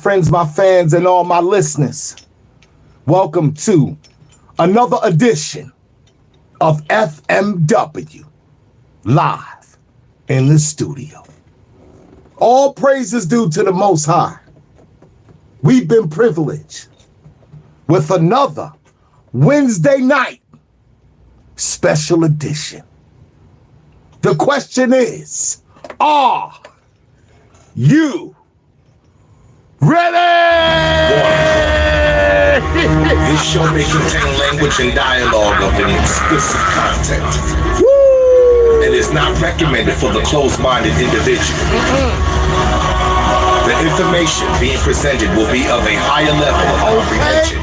friends, my fans, and all my listeners. Welcome to another edition of FMW, live in the studio. All praise is due to the Most High. We've been privileged with another Wednesday night special edition. The question is, are you ready? This show may contain language and dialogue of an explicit content. And is not recommended for the closed-minded individual. The information being presented will be of a higher level of comprehension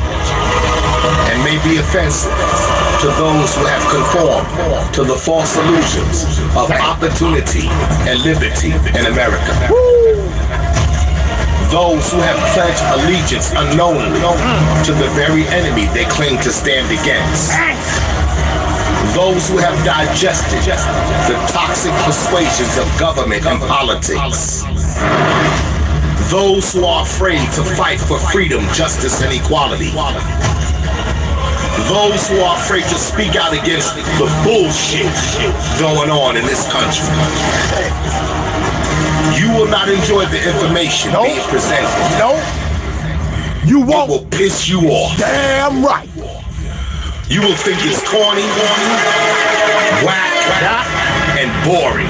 and may be offensive to those who have conformed to the false illusions of opportunity and liberty in America. Those who have pledged allegiance unknowingly to the very enemy they claim to stand against. Those who have digested the toxic persuasions of government and politics. Those who are afraid to fight for freedom, justice, and equality. Those who are afraid to speak out against the bullshit going on in this country. You will not enjoy the information being presented. You won't. It will piss you off. Damn right. You will think it's corny, whack, and boring.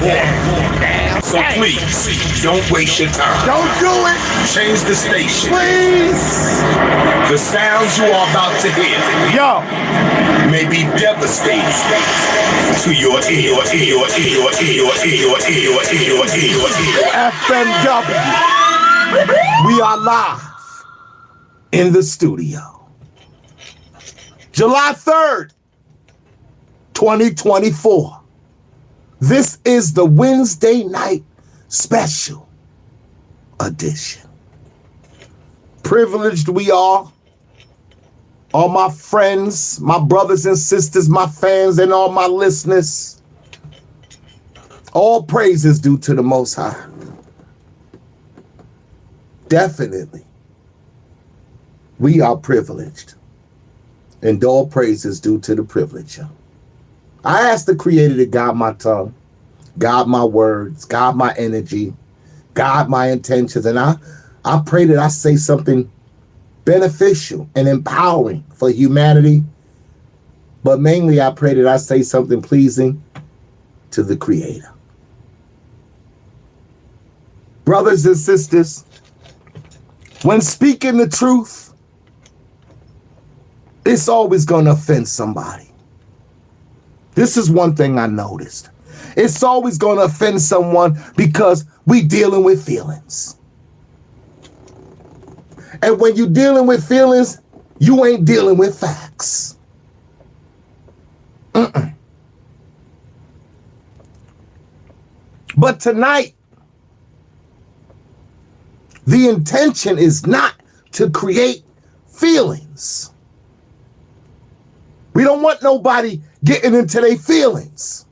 So please, don't waste your time. Don't do it. Change the station. Please. The sounds you are about to hear may be devastating to your ear. FMW. We are live in the studio. July 3rd, 2024. This is the Wednesday night special edition. Privileged we are. All my friends, my brothers and sisters, my fans, and all my listeners. All praise is due to the Most High. Definitely. We are privileged. And all praise is due to the privileger. I ask the Creator to guide my tongue, guide my words, guide my energy, guide my intentions. And I pray that I say something beneficial and empowering for humanity. But mainly I pray that I say something pleasing to the Creator. Brothers and sisters, when speaking the truth, it's always going to offend somebody. This is one thing I noticed. It's always going to offend someone because we dealing with feelings. And when you're dealing with feelings, you ain't dealing with facts. But tonight, the intention is not to create feelings. We don't want nobody getting into their feelings.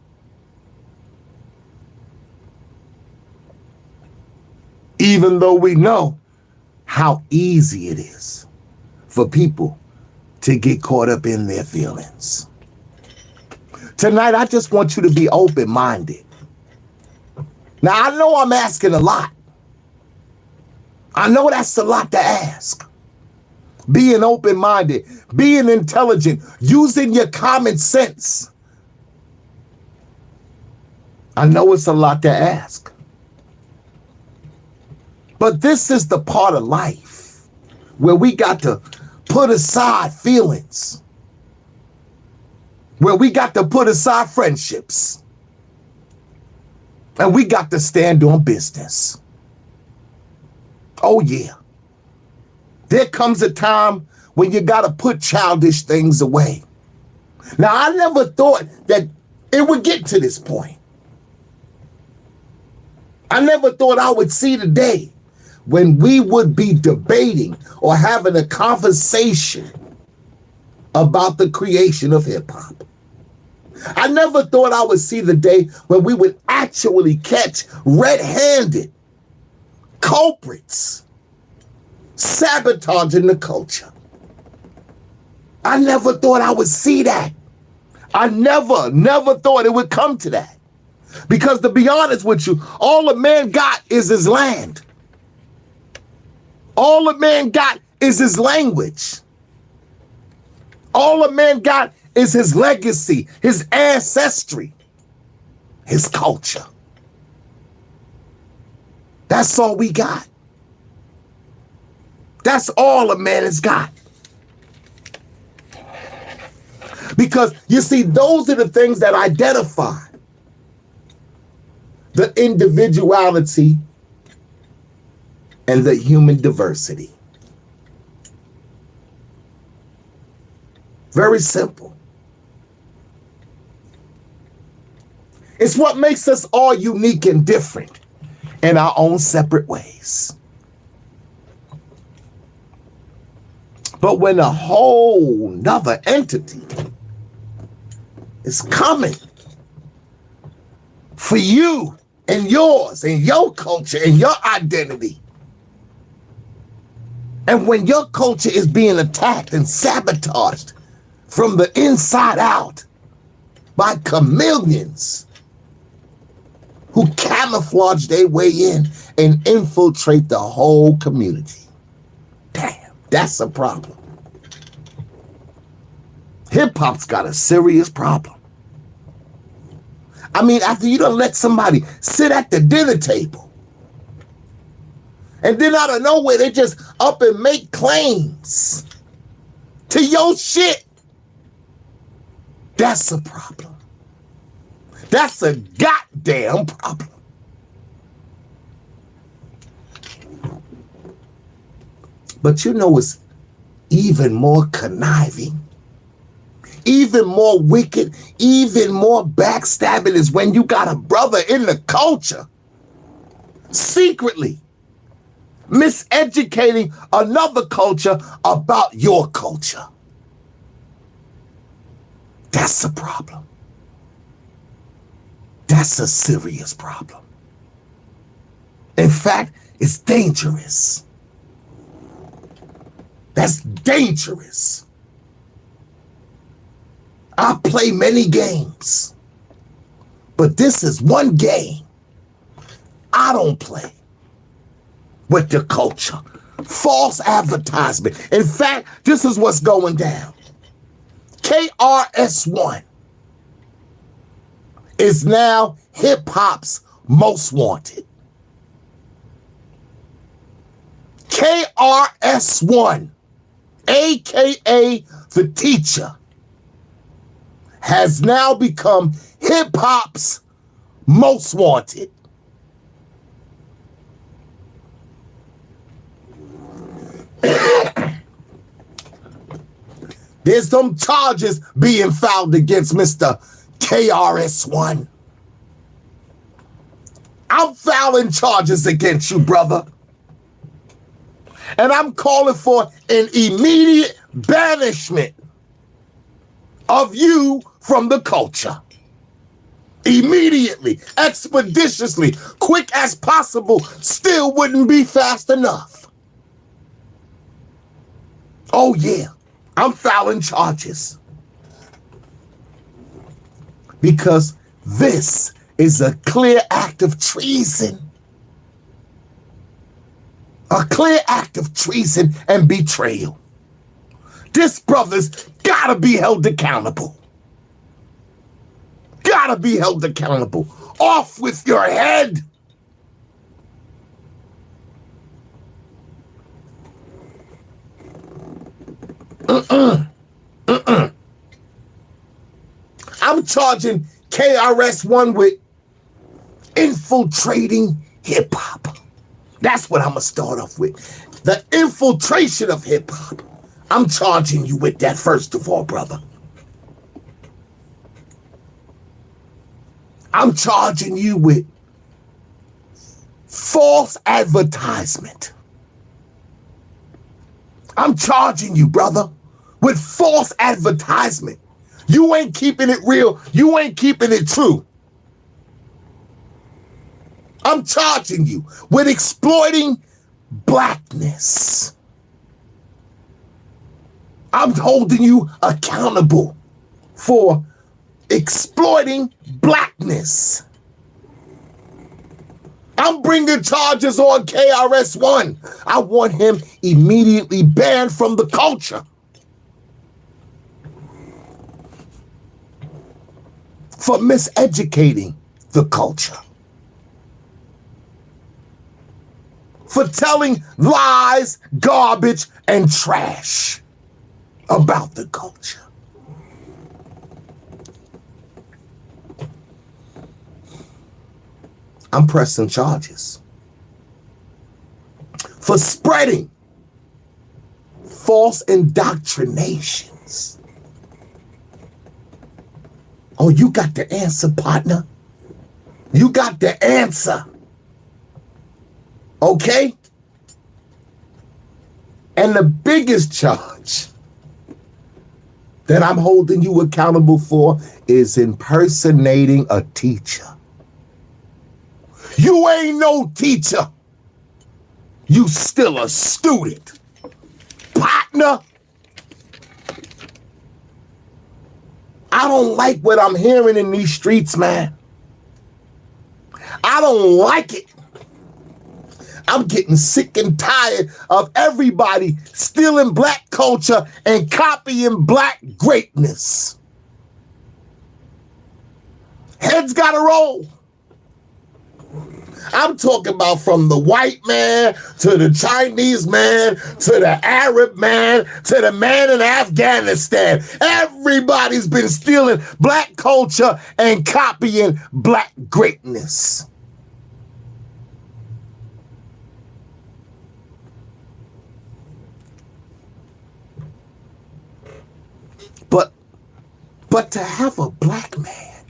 Even though we know how easy it is for people to get caught up in their feelings. Tonight, I just want you to be open-minded. Now, I know I'm asking a lot. I know that's a lot to ask. Being open-minded, being intelligent, using your common sense. I know it's a lot to ask. But this is the part of life where we got to put aside feelings, where we got to put aside friendships, and we got to stand on business. Oh, yeah. There comes a time when you got to put childish things away. Now, I never thought that it would get to this point. I never thought I would see the day when we would be debating or having a conversation about the creation of hip-hop. I never thought I would see the day when we would actually catch red-handed culprits sabotaging the culture. I never thought I would see that. I never thought it would come to that. Because to be honest with you, all a man got is his land. All a man got is his language. All a man got is his legacy, his ancestry, his culture. That's all we got. That's all a man has got. Because you see, those are the things that identify the individuality and the human diversity. Very simple. It's what makes us all unique and different in our own separate ways. But when a whole nother entity is coming for you and yours and your culture and your identity, and when your culture is being attacked and sabotaged from the inside out by chameleons who camouflage their way in and infiltrate the whole community. Damn, that's a problem. Hip-hop's got a serious problem. I mean, after you done let somebody sit at the dinner table, and then out of nowhere, they just up and make claims to your shit. That's a problem. That's a goddamn problem. But you know what's even more conniving, even more wicked, even more backstabbing is when you got a brother in the culture secretly miseducating another culture about your culture. That's a problem. That's a serious problem. In fact, it's dangerous. That's dangerous. I play many games, but this is one game I don't play with the culture. False advertisement. In fact, this is what's going down. KRS-1 is now hip-hop's most wanted. KRS-1, aka the teacher, has now become hip-hop's most wanted. There's some charges being filed against Mr. KRS-1. I'm filing charges against you, brother. And I'm calling for an immediate banishment of you from the culture. Immediately, expeditiously, quick as possible, still wouldn't be fast enough. Oh yeah, I'm filing charges. Because this is a clear act of treason. A clear act of treason and betrayal. This brother's gotta be held accountable. Gotta be held accountable. Off with your head. I'm charging KRS-1 with infiltrating hip-hop. That's what I'm gonna start off with. The infiltration of hip-hop. I'm charging you with that first of all, brother. I'm charging you with false advertisement. I'm charging you, brother, with false advertisement. You ain't keeping it real. You ain't keeping it true. I'm charging you with exploiting blackness I'm holding you accountable for exploiting blackness. I'm bringing charges on KRS-1. I want him immediately banned from the culture. For miseducating the culture. For telling lies, garbage, and trash about the culture. I'm pressing charges for spreading false indoctrinations. Oh, you got the answer, partner. You got the answer. Okay? And the biggest charge that I'm holding you accountable for is impersonating a teacher. You ain't no teacher. You still a student. Partner. I don't like what I'm hearing in these streets, man. I don't like it. I'm getting sick and tired of everybody stealing black culture and copying black greatness. Heads gotta roll. I'm talking about from the white man to the Chinese man to the Arab man to the man in Afghanistan. Everybody's been stealing black culture and copying black greatness. But to have a black man,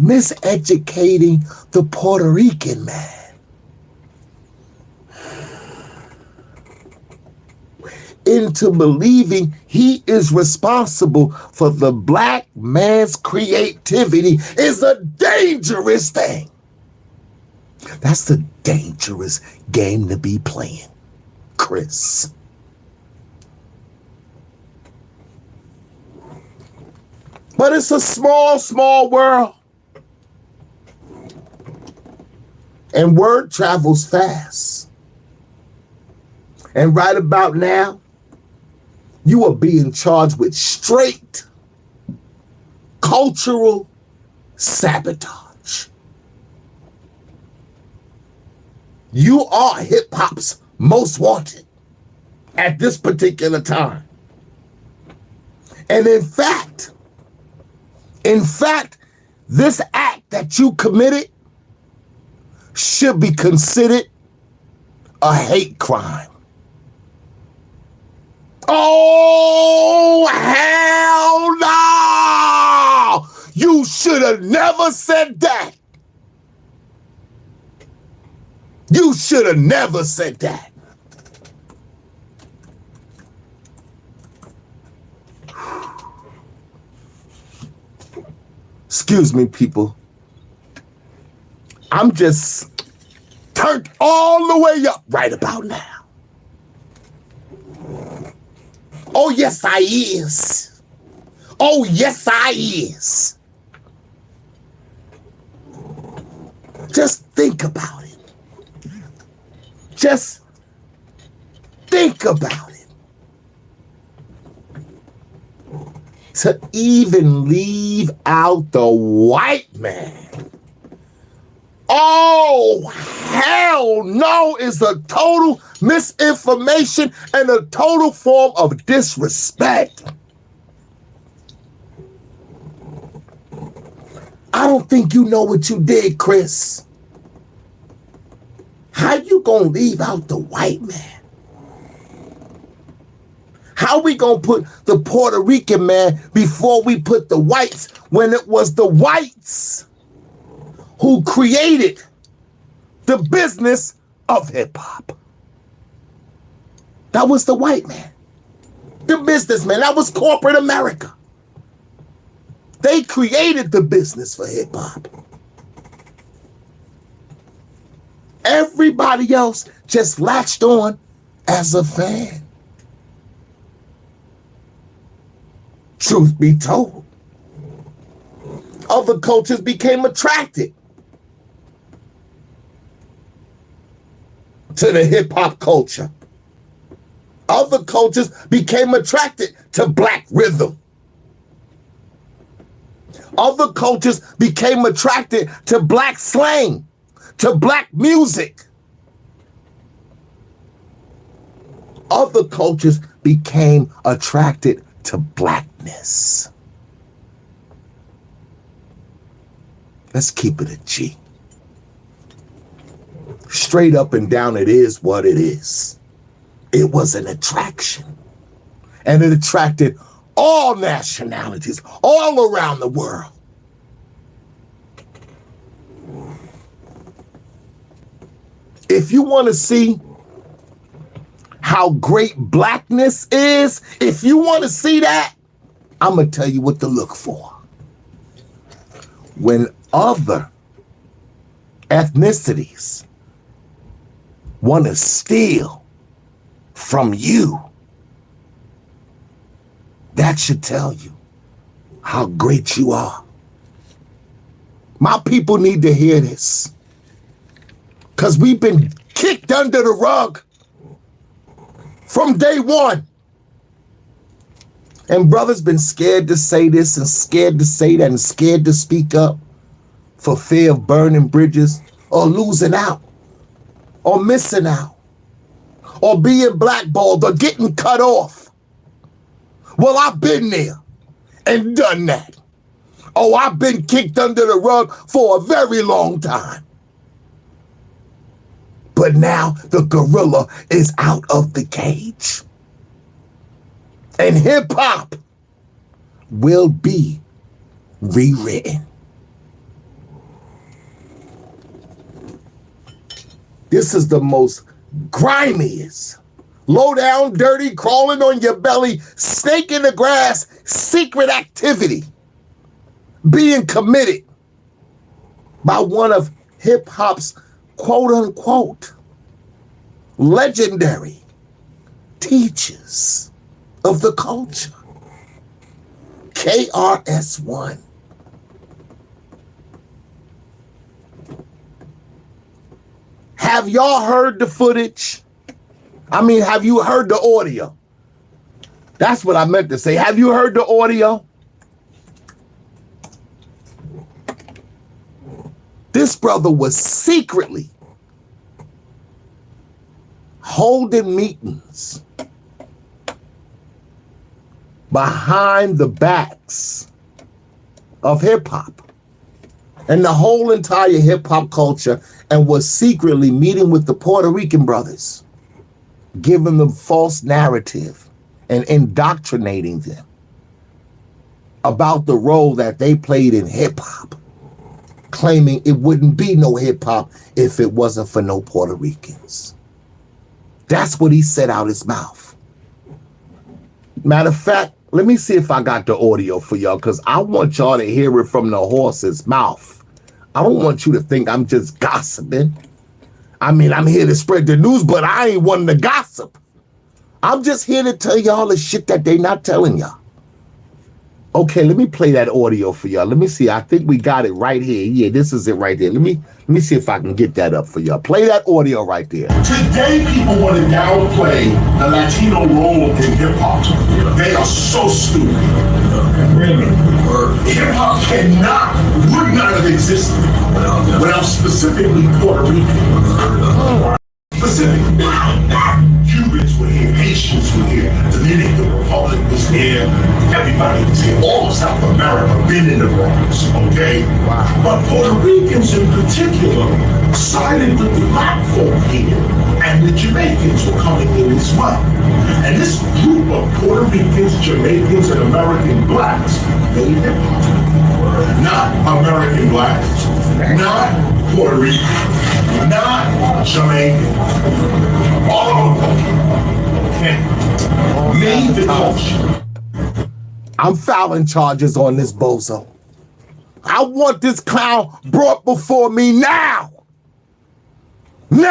miseducating the Puerto Rican man into believing he is responsible for the black man's creativity is a dangerous thing. That's the dangerous game to be playing, Chris. But it's a small, small world. And word travels fast. And right about now, you are being charged with straight cultural sabotage. You are hip-hop's most wanted at this particular time. And in fact, this act that you committed should be considered a hate crime. Oh, hell no! You should have never said that. You should have never said that. Excuse me, people. I'm just turned all the way up right about now. Oh, yes, I is. Oh, yes, I is. Just think about it. Just think about it. To even leave out the white man. Oh, hell no, is a total misinformation and a total form of disrespect. I don't think you know what you did, Chris. How you gonna leave out the white man? How we gonna put the Puerto Rican man before we put the whites when it was the whites who created the business of hip-hop? That was the white man, the businessman. That was corporate America. They created the business for hip-hop. Everybody else just latched on as a fan. Truth be told, other cultures became attracted to the hip hop culture. Other cultures became attracted to black rhythm. Other cultures became attracted to black slang, to black music. Other cultures became attracted to blackness. Let's keep it a G. Straight up and down, it is what it is. It was an attraction. And it attracted all nationalities all around the world. If you want to see how great blackness is, if you want to see that, I'm going to tell you what to look for. When other ethnicities want to steal from you, that should tell you how great you are. My people need to hear this, because we've been kicked under the rug from day one. And brothers been scared to say this and scared to say that and scared to speak up for fear of burning bridges or losing out or missing out or being blackballed or getting cut off. Well, I've been there and done that. Oh, I've been kicked under the rug for a very long time. But now the gorilla is out of the cage. And hip hop will be rewritten. This is the most grimiest, low down, dirty, crawling on your belly, snake in the grass, secret activity being committed by one of hip hop's quote unquote legendary teachers of the culture, KRS-1. Have y'all heard the footage? I mean, have you heard the audio? That's what I meant to say. Have you heard the audio? This brother was secretly holding meetings behind the backs of hip hop and the whole entire hip hop culture, and was secretly meeting with the Puerto Rican brothers, giving them false narrative and indoctrinating them about the role that they played in hip hop, claiming it wouldn't be no hip hop if it wasn't for no Puerto Ricans. That's what he said out his mouth. Matter of fact, let me see if I got the audio for y'all, because I want y'all to hear it from the horse's mouth. I don't want you to think I'm just gossiping. I mean, I'm here to spread the news, but I ain't one to gossip. I'm just here to tell y'all the shit that they not telling y'all. Okay, let me play that audio for y'all. Let me see. I think we got it right here. Yeah, this is it right there. Let me see if I can get that up for y'all. Play that audio right there. Today, people want to downplay the Latino role in hip hop. They are so stupid. Hip hop would not have existed without specifically Puerto Rican. Specifically, Cubans were here, Haitians were here, the Dominican Republic was here, everybody was here, all of South America been in the Bronx, okay? Wow. But Puerto Ricans in particular sided with the black folk here, and the Jamaicans were coming in as well. And this group of Puerto Ricans, Jamaicans, and American blacks made hip hop. Not American blacks, not Puerto Rican, not Jamaican. All of them, okay, made the culture. I'm filing charges on this bozo. I want this clown brought before me now. Now!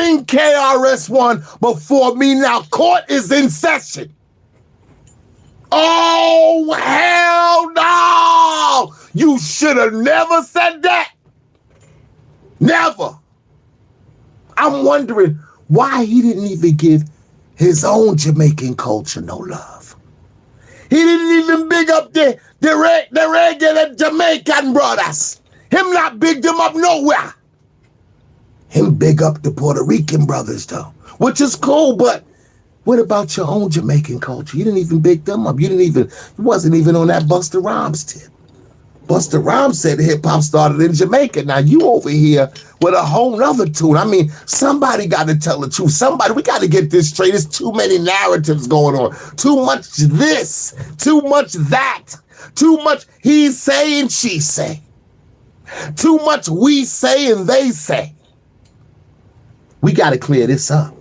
bring KRS-1 before me now. Court is in session. Oh, hell no! You should have never said that. Never. I'm wondering why he didn't even give his own Jamaican culture no love. He didn't even big up the regular Jamaican brothers. Him not big them up nowhere. Him big up the Puerto Rican brothers though, which is cool, but what about your own Jamaican culture? You didn't even big them up. You wasn't even on that Busta Rhymes tip. Busta Rhymes said hip hop started in Jamaica. Now you over here with a whole nother tune. I mean, somebody got to tell the truth. We got to get this straight. There's too many narratives going on. Too much this, too much that, too much he say and she say. Too much we say and they say. We got to clear this up.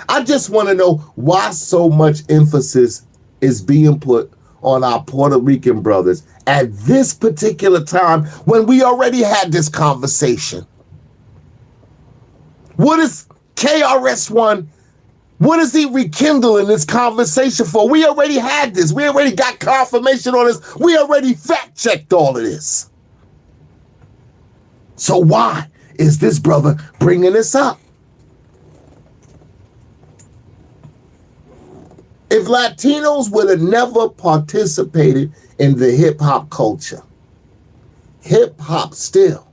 I just want to know why so much emphasis is being put on our Puerto Rican brothers at this particular time when we already had this conversation. What is KRS-1? What is he rekindling this conversation for? We already had this. We already got confirmation on this. We already fact-checked all of this. So why is this brother bringing this up? If Latinos would have never participated in the hip-hop culture, hip-hop still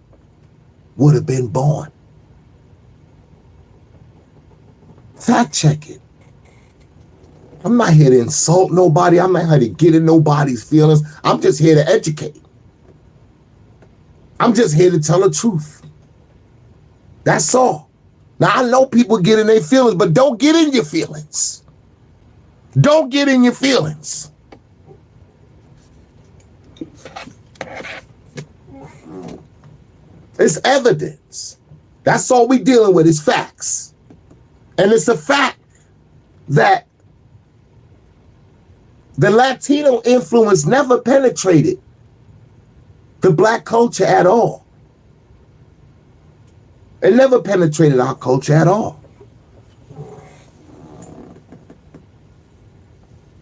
would have been born. Fact check it. I'm not here to insult nobody. I'm not here to get in nobody's feelings. I'm just here to educate. I'm just here to tell the truth. That's all. Now, I know people get in their feelings, but don't get in your feelings. Don't get in your feelings. It's evidence. That's all we dealing with is facts. And it's a fact that the Latino influence never penetrated the black culture at all. It never penetrated our culture at all.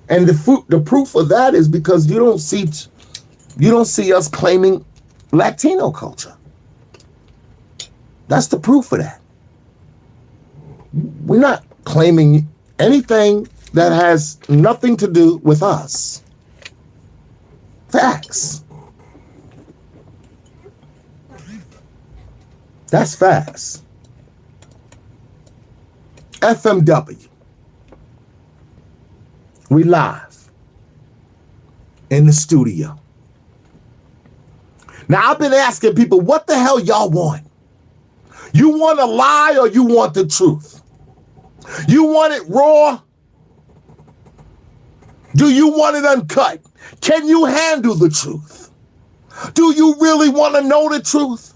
And the proof of that is because you don't see us claiming Latino culture. That's the proof of that. We're not claiming anything that has nothing to do with us. Facts. That's facts. FMW. We live in the studio. Now, I've been asking people, what the hell y'all want? You want a lie or you want the truth? You want it raw? Do you want it uncut? Can you handle the truth? Do you really want to know the truth?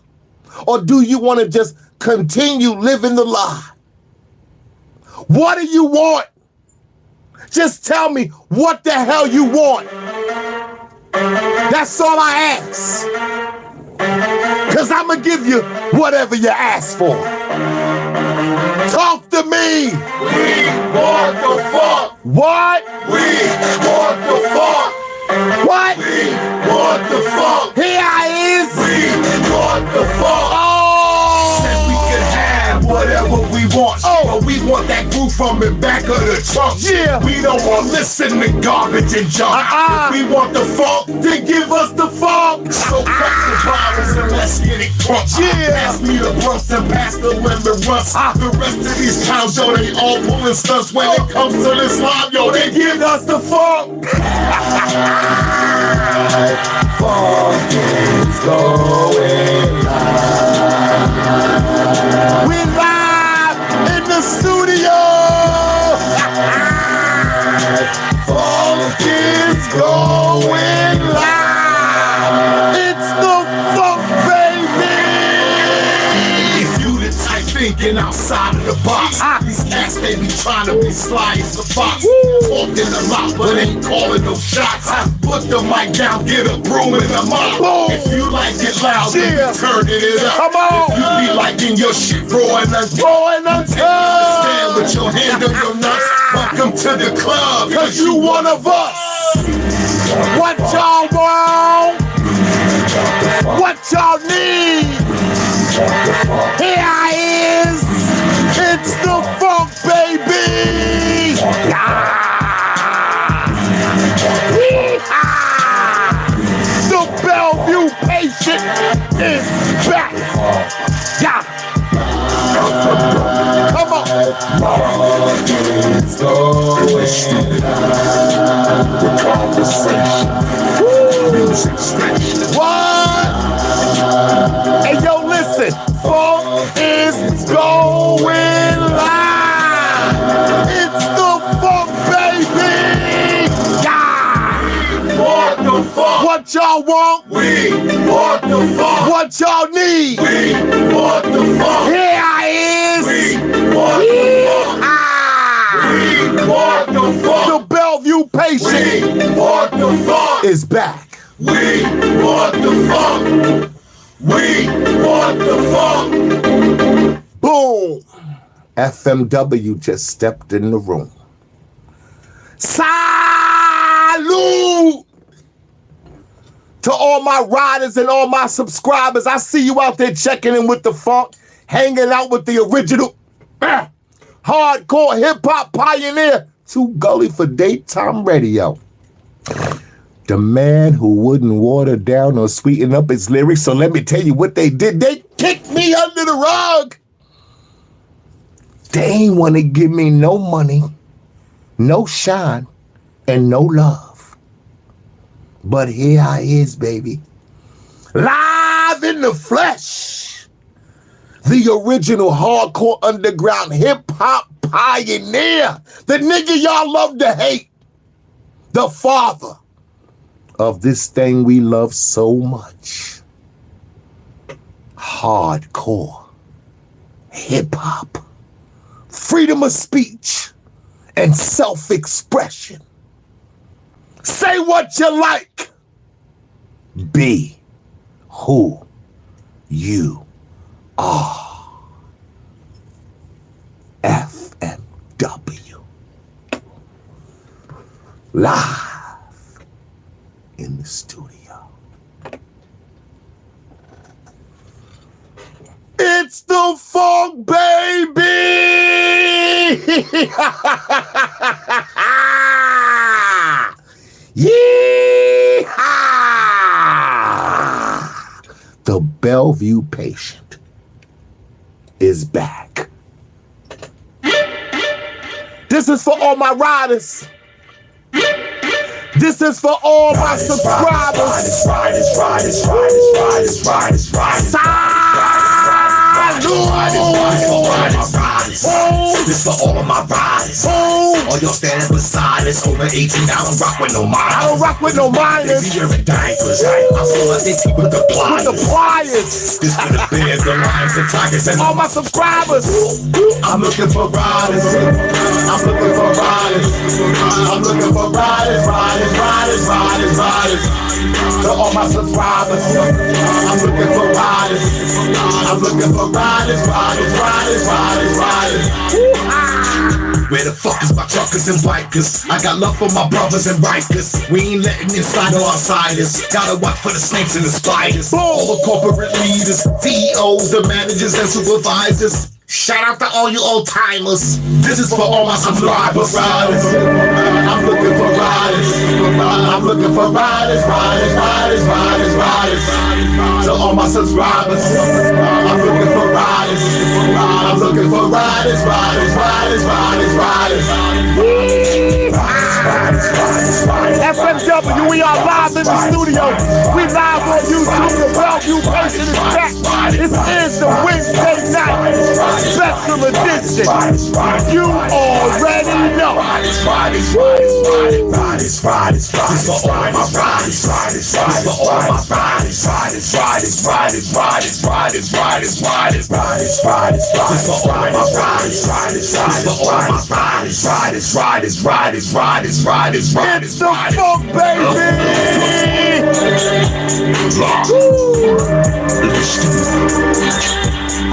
Or do you want to just continue living the lie? What do you want? Just tell me what the hell you want. That's all I ask. Because I'm going to give you whatever you ask for. Talk to me. We want the fuck. What? We want the fuck. What? We want the fuck. Here I is. We want the fuck. Oh! Said we could have whatever we want. Oh. But we want that groove from the back of the trunk. Yeah. We don't want to listen to garbage and junk. If we want the funk, Then give us the funk. so fuck the bottles and let's get it crunk. Yeah. Pass me the blunts and pass the lemon runs. The rest of these clowns, yo, they all pulling stunts. When it comes to this line, yo, they give us the funk. Funk is going live. We live in the studio. Funk is going live. It's the funk, baby. If you the type thinking outside of the box. These cats, they be trying to be sly as a fox. Talking a lot, but ain't calling no shots. Put the mic down, get a broom and a mop. If you like it loud, then turn it up. Come on. If you be liking your shit raw and untold, stand with your hand on your nuts. Welcome to the club, cause you one of us. What y'all want? What y'all need? Here I is. It's the funk, baby. The Bellevue patient is back. Yeah. Come on. What? Hey, yo, listen. Funk is going live. It's the funk, baby. Yeah. What the fuck? What y'all want? We want the fuck. What y'all need? We want the fuck. Here I is. We want the fuck. We want the fuck. The Bellevue patient We want the fuck. is back. We want the fuck. We want the fuck. Boom. FMW just stepped in the room. Salute to all my riders and all my subscribers. I see you out there checking in with the funk, hanging out with the original hardcore hip-hop pioneer, Too Gully for daytime radio. The man who wouldn't water down or sweeten up his lyrics. So let me tell you what they did. They kicked me under the rug. They ain't want to give me no money, no shine, and no love. But here I is, baby. Live in the flesh. The original hardcore underground hip-hop pioneer. The nigga y'all love to hate. The father of this thing we love so much. Hardcore hip-hop. Freedom of speech and self-expression. Say what you like. Be who you are. FMW. Live in the studio. It's the funk, baby! Yeehaw! The Bellevue patient is back. This is for all my riders. This is for all my subscribers. This for all of my riders. All y'all standing beside us over 18. I don't rock with no minors. I don't rock with no minors. They be wearing diapers. I feel like they teeth with the pliers. This for the bears, the lions, the tigers, and all my subscribers. I'm looking for riders. I'm looking for riders. I'm looking for riders. To all my subscribers. I'm looking for riders. I'm looking for riders. Where the fuck is my truckers and bikers? I got love for my brothers and rikers. We ain't letting inside or outsiders. Gotta watch for the snakes and the spiders. All the corporate leaders, CEOs, the managers and supervisors. Shout out to all you old timers. This is for all my subscribers. I'm looking for riders. I'm looking for riders. To all my subscribers. I'm looking for riders. I'm looking for riders. FMW, we are live in the studio. We live on YouTube. The Bellevue patient is back. This is the Wednesday night special edition. You already know. It's the funk, baby.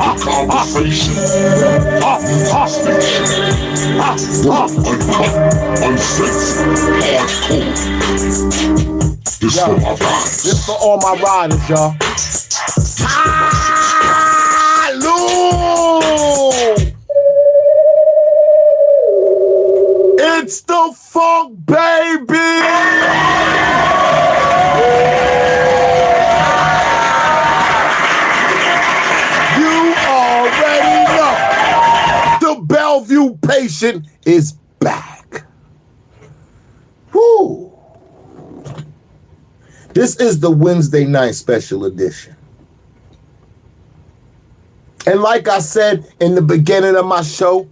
Our conversation, hostage, uncut, uncensored, hardcore. This for my riders. This for all my riders, y'all. Salute! It's the funk, baby! You already know. The Bellevue patient is back. Woo! This is the Wednesday night special edition. And like I said in the beginning of my show,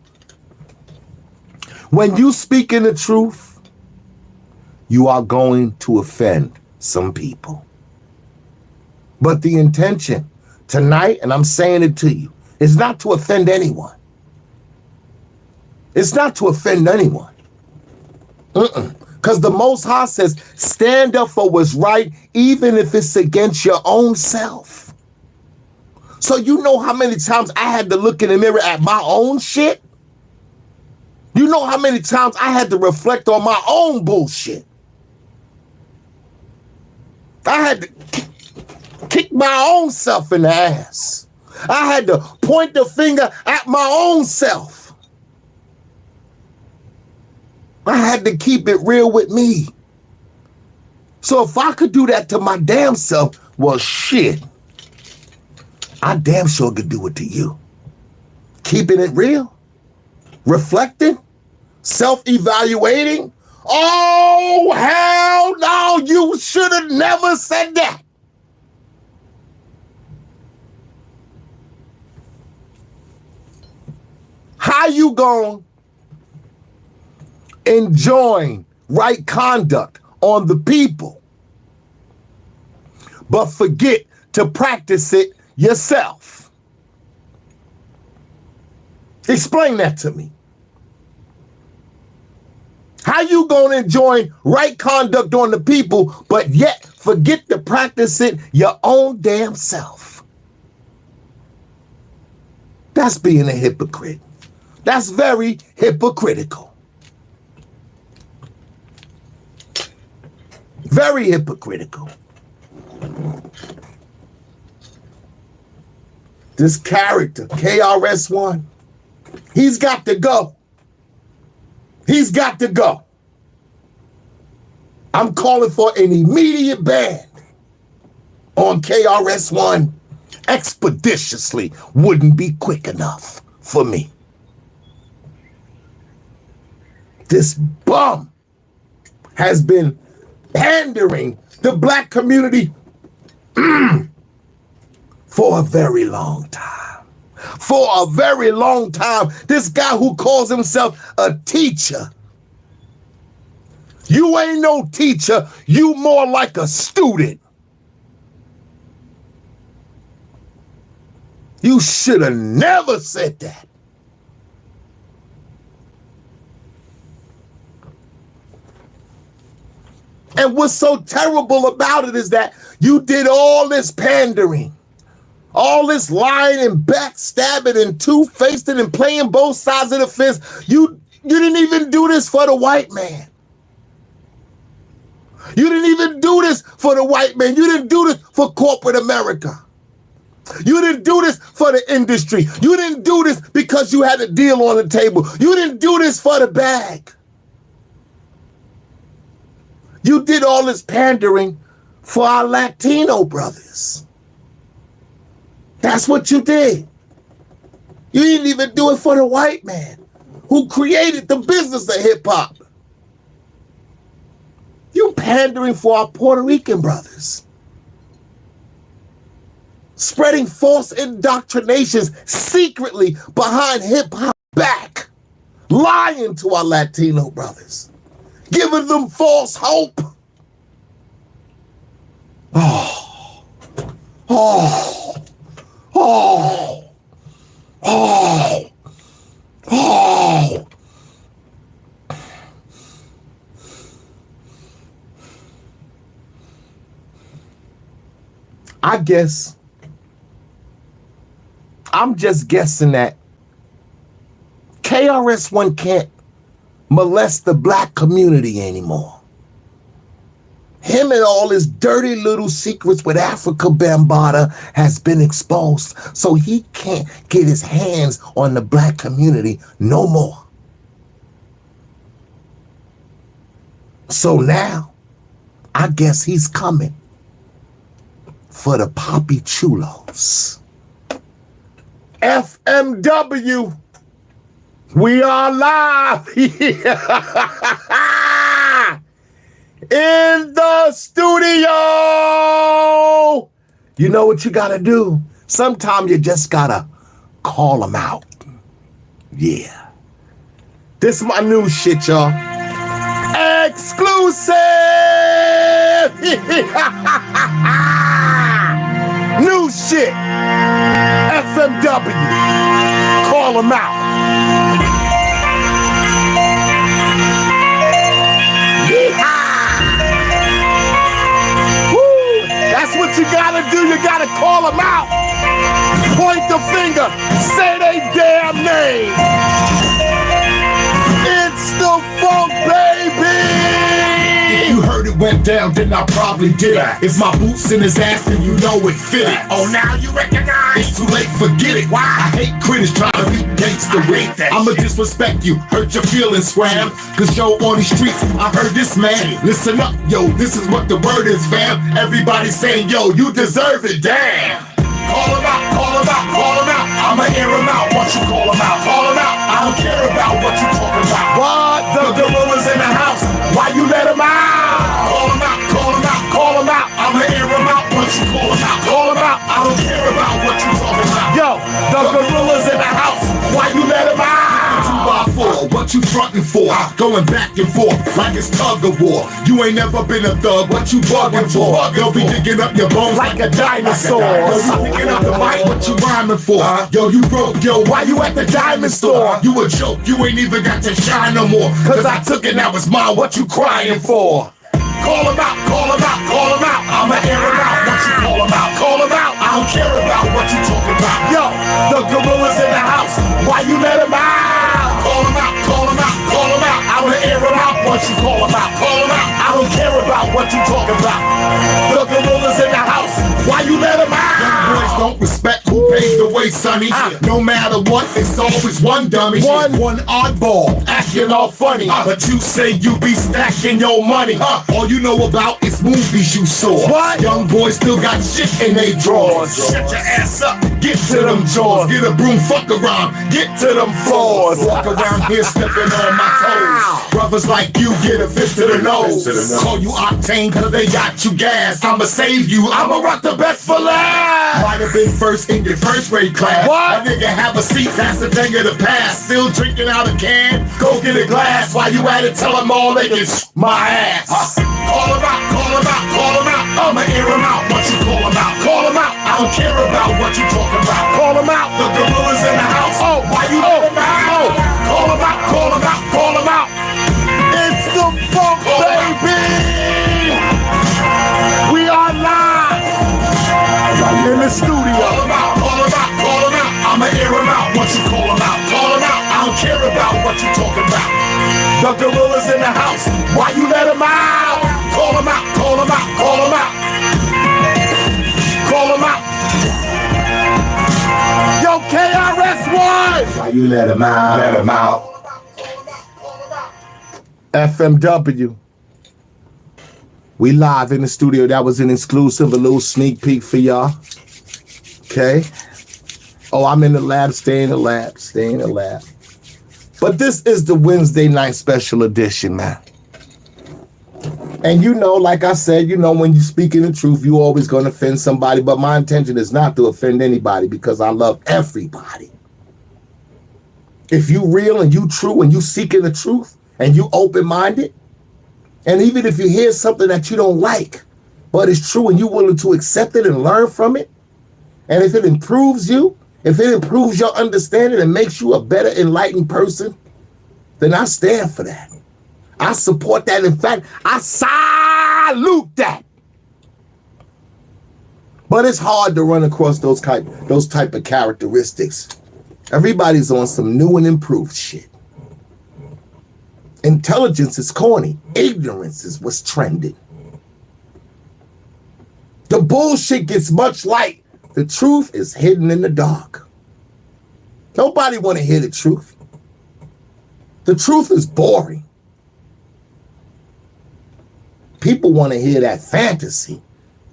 when you speak in the truth, you are going to offend some people. But the intention tonight, and I'm saying it to you, is not to offend anyone. It's not to offend anyone. Because the Most High says, stand up for what's right, even if it's against your own self. So you know how many times I had to look in the mirror at my own shit? You know how many times I had to reflect on my own bullshit? I had to kick my own self in the ass. I had to point the finger at my own self. I had to keep it real with me. So if I could do that to my damn self, well, shit, I damn sure could do it to you. Keeping it real, reflecting, self-evaluating. Oh, hell no, you should have never said that. How you gonna enjoin right conduct on the people, but forget to practice it yourself? Explain that to me. How you gonna enjoin right conduct on the people, but yet forget to practice it your own damn self? That's being a hypocrite. That's very hypocritical. Very hypocritical. This character, KRS-1, he's got to go. He's got to go. I'm calling for an immediate ban on KRS-1. Expeditiously wouldn't be quick enough for me. This bum has been pandering the black community for a very long time. For a very long time. This guy who calls himself a teacher. You ain't no teacher. You more like a student. You should have never said that. And what's so terrible about it is that you did all this pandering, all this lying and backstabbing and two-facing and playing both sides of the fence. You didn't even do this for the white man. You didn't even do this for the white man. You didn't do this for corporate America. You didn't do this for the industry. You didn't do this because you had a deal on the table. You didn't do this for the bag. You did all this pandering for our Latino brothers. That's what you did. You didn't even do it for the white man who created the business of hip hop. You pandering for our Puerto Rican brothers. spreading false indoctrinations secretly behind hip-hop back, lying to our Latino brothers, giving them false hope. Oh, oh, oh, oh, oh. I guess I'm just guessing that KRS-1 can't molest the black community anymore. Him and all his dirty little secrets with Africa Bambaataa has been exposed, so he can't get his hands on the black community no more. So now, I guess he's coming for the Poppy Chulos. FMW, we are live in the studio. You know what you gotta do? Sometimes you just gotta call them out. Yeah. This is my new shit, y'all. Exclusive! New shit. FMW. Call them out. Woo! That's what you gotta do. You gotta call them out. Point the finger. Say they damn name. It's the funk, baby. If you heard it went down, then I probably did it. If my boots in his ass, then you know it fitted. Oh, now you recognize? It's too late, forget it. Why? I hate critics trying to be gangster with. I'ma disrespect you, hurt your feelings, fam. Cause yo, on these streets, I heard this man. Listen up, yo, this is what the word is, fam. Everybody saying, yo, you deserve it, damn. Call him out, call him out, call him out. I'ma air him out once you call him out. Call him out, I don't care about what you talking about. What? The gorillas in the house, why you let him out? Call him out, call him out, call him out. I'ma air him out once you call him out. Call him out, I don't care about what you talking about. Yo, The gorillas in the house, why you let him out? 2x4, what you frontin' for? Going back and forth like it's tug of war. You ain't never been a thug, what you bugging for? They'll be digging up your bones like a dinosaur. Yo, you picking up the mic, what you rhyming for? Yo, you broke, yo, why you at the diamond store? You a joke, you ain't even got to shine no more. Cause I took it, now it's mine, what you crying for? Call him out, call him out, call him out. I'ma air him out once you call him out. Call him out, I don't care about what you talking about. Yo, the gorillas in the house, why you let him out? Call him out, call him out, call him out. I'ma air him out once you call him out. Call him out, I don't care about what you talking about. The gorillas in the house, why you let him out? Young boys don't respect who paved the way, sonny. No matter what, it's always one dummy. One oddball, acting all funny. But you say you be stacking your money. All you know about is movies you saw. What? Young boys still got shit in they drawers. Shut your ass up, get to them jaws. Get a broom, fuck around, get to them floors. Walk around here stepping on my toes. Brothers like you get a fist to the nose. Call you octane cause they got you gas. I'ma save you, I'ma rock the best for last. Might have been first in your first grade class. What? That nigga have a seat, that's the thing of the past. Still drinking out a can, go get a glass. While you at it, tell them all they can my ass. Call him out, call him out, call him out. I'ma air him out once you call him out. Call him out, I don't care about what you talking about. Call him out. The gorillas in the house, Oh, why you let him out? Call him out, call him out, call him out. It's the funk, baby. We are live in the studio. Call him out, call him out, call him out. I'ma air him out once you call him out. Call him out, I don't care about what you talking about. The gorillas in the house, why you let him out? Call him out, call him out, call him out. Call him out. Yo, KRS-1. Why you let him out? Let him out. FMW. We live in the studio. That was an exclusive, a little sneak peek for y'all. Okay. Oh, I'm in the lab, stay in the lab, stay in the lab. But this is the Wednesday night special edition, man. And you know, like I said, you know, when you speaking the truth, you always going to offend somebody. But my intention is not to offend anybody because I love everybody. If you real and you true and you seeking the truth and you open-minded, and even if you hear something that you don't like, but it's true and you're willing to accept it and learn from it, and if it improves you, if it improves your understanding and makes you a better enlightened person, then I stand for that. I support that. In fact, I salute that. But it's hard to run across those type of characteristics. Everybody's on some new and improved shit. Intelligence is corny. Ignorance is what's trending. The bullshit gets much light. The truth is hidden in the dark. Nobody want to hear the truth. The truth is boring. People want to hear that fantasy.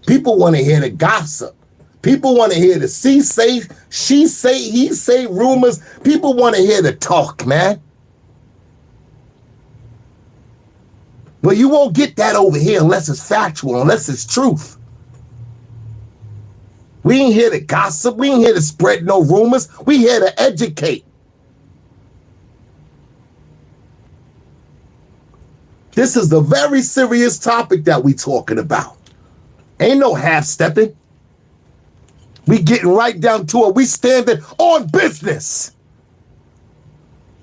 People want to hear the gossip. People want to hear the she say, he say rumors. People want to hear the talk, man. But you won't get that over here unless it's factual, unless it's truth. We ain't here to gossip. We ain't here to spread no rumors. We here to educate. This is a very serious topic that we talking about. Ain't no half-stepping. We getting right down to it. We standing on business.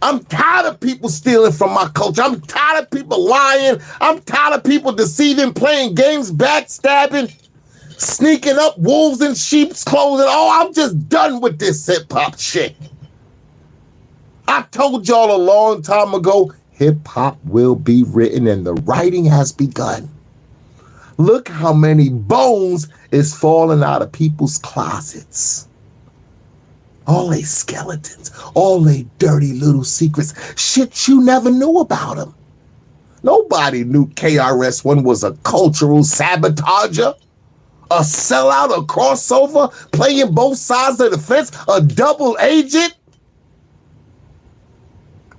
I'm tired of people stealing from my culture. I'm tired of people lying. I'm tired of people deceiving, playing games, backstabbing, sneaking up wolves in sheep's clothing. Oh, I'm just done with this hip-hop shit. I told y'all a long time ago, hip-hop will be written and the writing has begun. Look how many bones is falling out of people's closets. All they skeletons, all they dirty little secrets, shit you never knew about them. Nobody knew KRS-1 was a cultural sabotager, a sellout, a crossover, playing both sides of the fence, a double agent,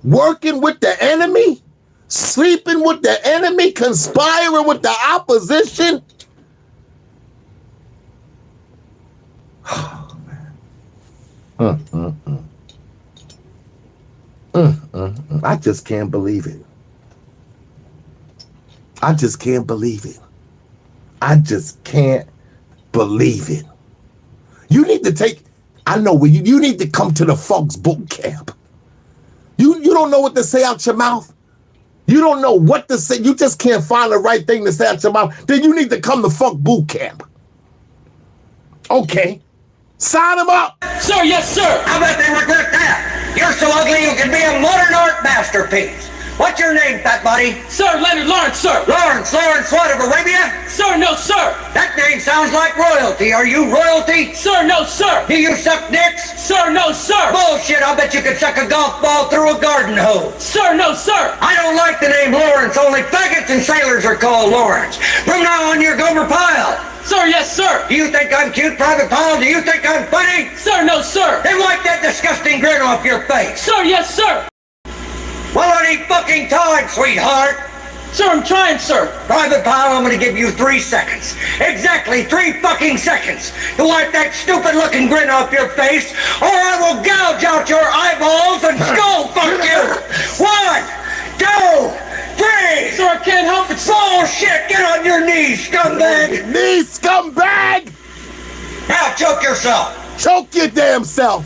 working with the enemy, sleeping with the enemy, conspiring with the opposition. Oh, man. I just can't believe it. I just can't believe it. I just can't believe it. You need to take, I know, you need to come to the Folks Boot Camp. You don't know what to say out your mouth. You don't know what to say. You just can't find the right thing to say out your mouth. Then you need to come to Funk Boot Camp. Okay. Sign them up. Sir, yes, sir. I bet they regret that. You're so ugly you can be a modern art masterpiece. What's your name, fat buddy? Sir, Leonard Lawrence, sir. Lawrence what, of Arabia? Sir, no, sir. That name sounds like royalty. Are you royalty? Sir, no, sir. Do you suck dicks? Sir, no, sir. Bullshit, I bet you could suck a golf ball through a garden hose. Sir, no, sir. I don't like the name Lawrence. Only faggots and sailors are called Lawrence. From now on, you're Gomer Pyle. Sir, yes, sir. Do you think I'm cute, Private Pyle? Do you think I'm funny? Sir, no, sir. Then wipe that disgusting grin off your face. Sir, yes, sir. Well, any fucking time, sweetheart. Sir, I'm trying, sir. Private Pyle, I'm gonna give you 3 seconds. Exactly 3 fucking seconds to wipe that stupid-looking grin off your face, or I will gouge out your eyeballs and skull fuck you. 1, 2, 3. Sir, I can't help it, sir. Bullshit! Get on your knees, scumbag! Knees, scumbag! Now choke yourself. Choke your damn self.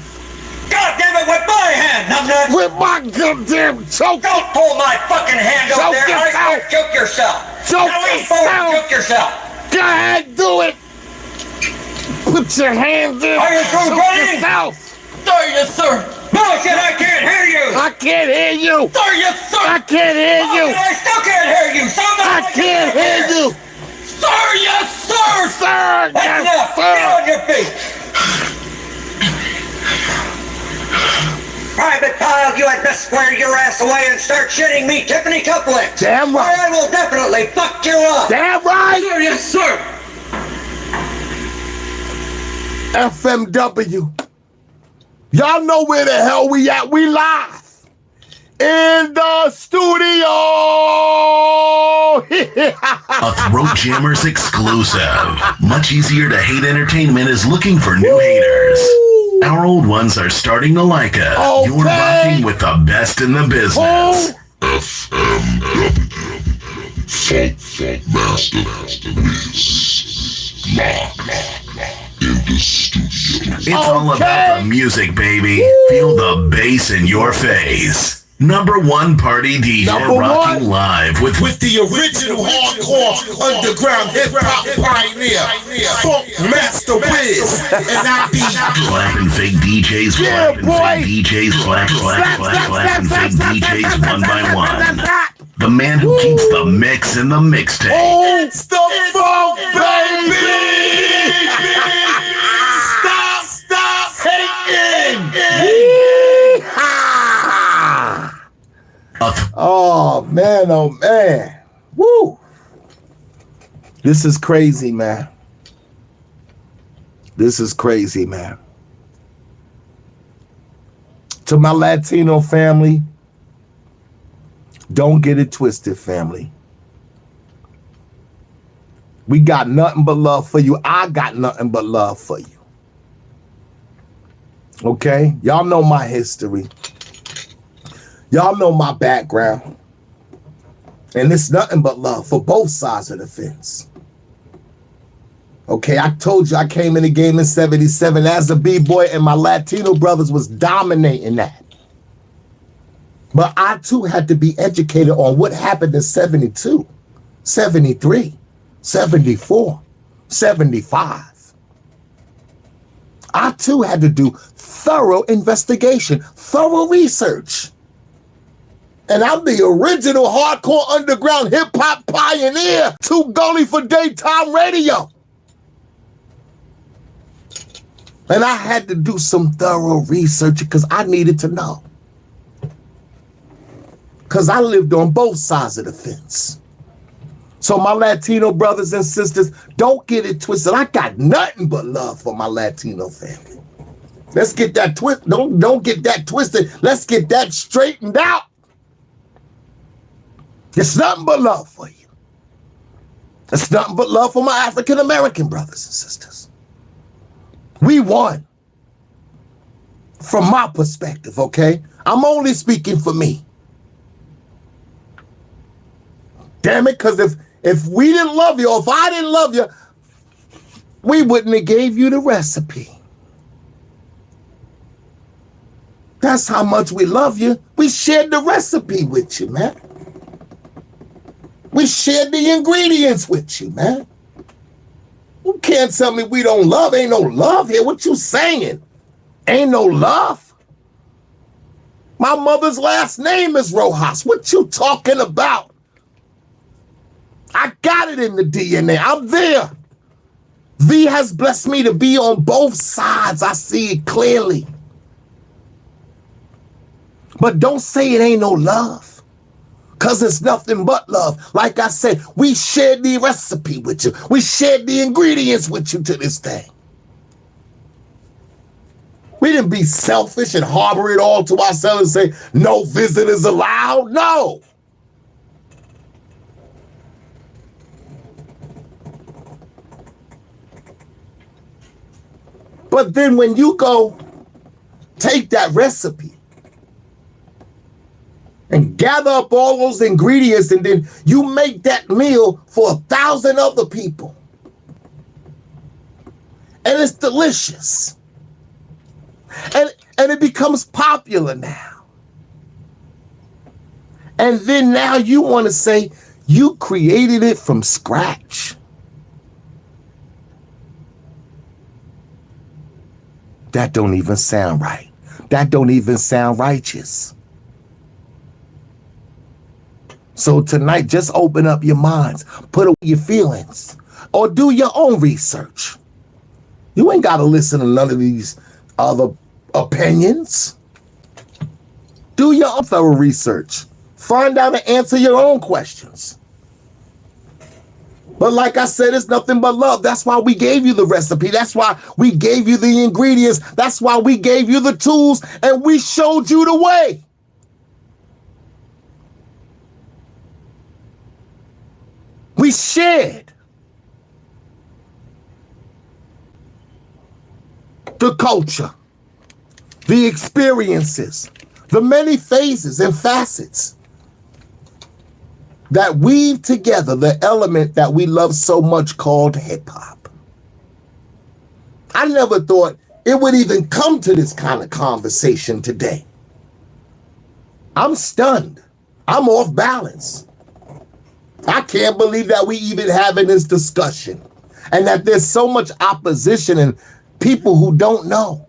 God damn it, with my hand, numbnuts! With my goddamn choke. Don't pull my fucking hand Choke up there. yourself. I said choke yourself. Choke now lean forward and yourself. choke yourself. Go ahead, do it. Put your hands in. Are you through Choke running? yourself. Sir, yes, sir. Bullshit, I can't hear you! I can't hear you. Sir, yes, sir. I can't hear you. I still can't hear you! I can't hear you. Sir, yes, sir. Sir, That's yes, enough! sir. Get on your feet! Private Pyle, you had best square your ass away and start shitting me Tiffany Tuplicks! Damn Or right. I will definitely fuck you up! Damn right. Sir, yes, sir. FMW. Y'all know where the hell we at. We live. in the studio. A Throat Jammers exclusive. Much easier to hate entertainment is looking for new haters. Our old ones are starting to like it. Okay. You're rocking with the best in the business. Funk Master in the studio. It's all about the music, baby. Feel the bass in your face. #1 party DJ rocking live with the original hardcore underground hip-hop pioneer, Funk Master Wiz, and I be slapping fake DJs, slapping fake DJs, slapping fake DJs one by one. The man who keeps the mix in the mixtape. It's the funk, baby. Stop hating. Oh man. Woo. This is crazy, man. This is crazy, man. To my Latino family, don't get it twisted, family. We got nothing but love for you. I got nothing but love for you. Okay? Y'all know my history. Y'all know my background. And it's nothing but love for both sides of the fence. Okay, I told you I came in the game in 77 as a B-boy and my Latino brothers was dominating that. But I too had to be educated on what happened in 72, 73, 74, 75. I too had to do thorough investigation, thorough research. And I'm the original hardcore underground hip-hop pioneer, too gully for daytime radio. And I had to do some thorough research because I needed to know. Because I lived on both sides of the fence. So my Latino brothers and sisters, don't get it twisted. I got nothing but love for my Latino family. Let's get that twist. Don't get that twisted. Let's get that straightened out. It's nothing but love for you. It's nothing but love for my African American brothers and sisters. We won. From my perspective, okay? I'm only speaking for me. Damn it, because if we didn't love you, or if I didn't love you, we wouldn't have gave you the recipe. That's how much we love you. We shared the recipe with you, man. We shared the ingredients with you, man. You can't tell me we don't love. Ain't no love here. What you saying? Ain't no love? My mother's last name is Rojas. What you talking about? I got it in the DNA. I'm there. V has blessed me to be on both sides. I see it clearly. But don't say it ain't no love. Because it's nothing but love. Like I said, we shared the recipe with you. We shared the ingredients with you to this day. We didn't be selfish and harbor it all to ourselves and say, no visitors allowed. No. But then when you go take that recipe and gather up all those ingredients and then you make that meal for 1,000 other people. And it's delicious. And it becomes popular now. And then now you want to say you created it from scratch. That don't even sound right. That don't even sound righteous. So tonight, just open up your minds, put away your feelings, or do your own research. You ain't got to listen to none of these other opinions. Do your own thorough research. Find out and answer your own questions. But like I said, it's nothing but love. That's why we gave you the recipe. That's why we gave you the ingredients. That's why we gave you the tools and we showed you the way. We shared the culture, the experiences, the many phases and facets that weave together the element that we love so much called hip-hop. I never thought it would even come to this kind of conversation today. I'm stunned. I'm off balance. I can't believe that we even having this discussion and that there's so much opposition and people who don't know.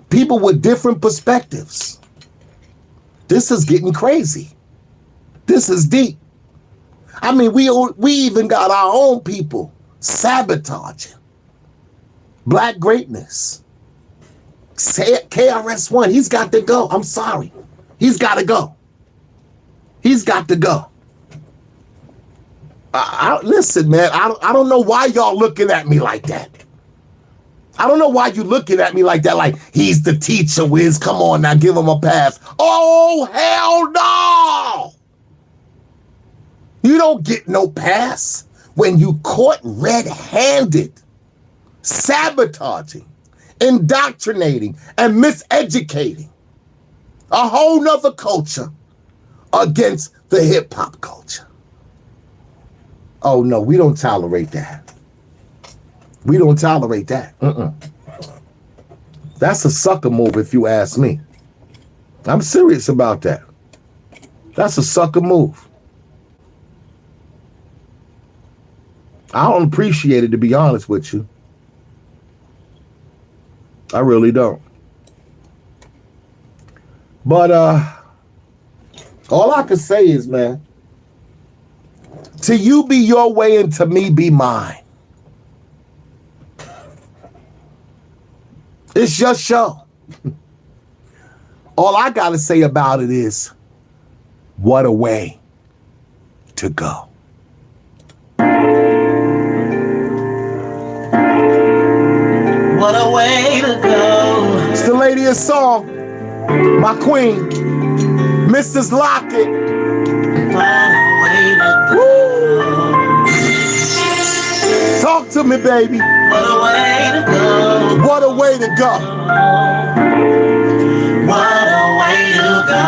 People with different perspectives. This is getting crazy. This is deep. I mean, we even got our own people sabotaging Black greatness. KRS-1, he's got to go. I'm sorry. He's got to go. He's got to go. Listen, man, I don't know why y'all looking at me like that. I don't know why you looking at me like that, like he's the teacher, Wiz. Come on now, give him a pass. Oh, hell no! You don't get no pass when you caught red-handed, sabotaging, indoctrinating, and miseducating a whole nother culture against the hip-hop culture. Oh, no, we don't tolerate that. We don't tolerate that. That's a sucker move if you ask me. I'm serious about that. That's a sucker move. I don't appreciate it, to be honest with you. I really don't. But all I can say is, man, to you be your way and to me be mine. It's your show. All I got to say about it is, what a way to go. What a way to go. It's the latest song, my queen, Mrs. Lockett. What a way to go. Woo! Talk to me, baby. What a way to go. What a way to go. What a way to go.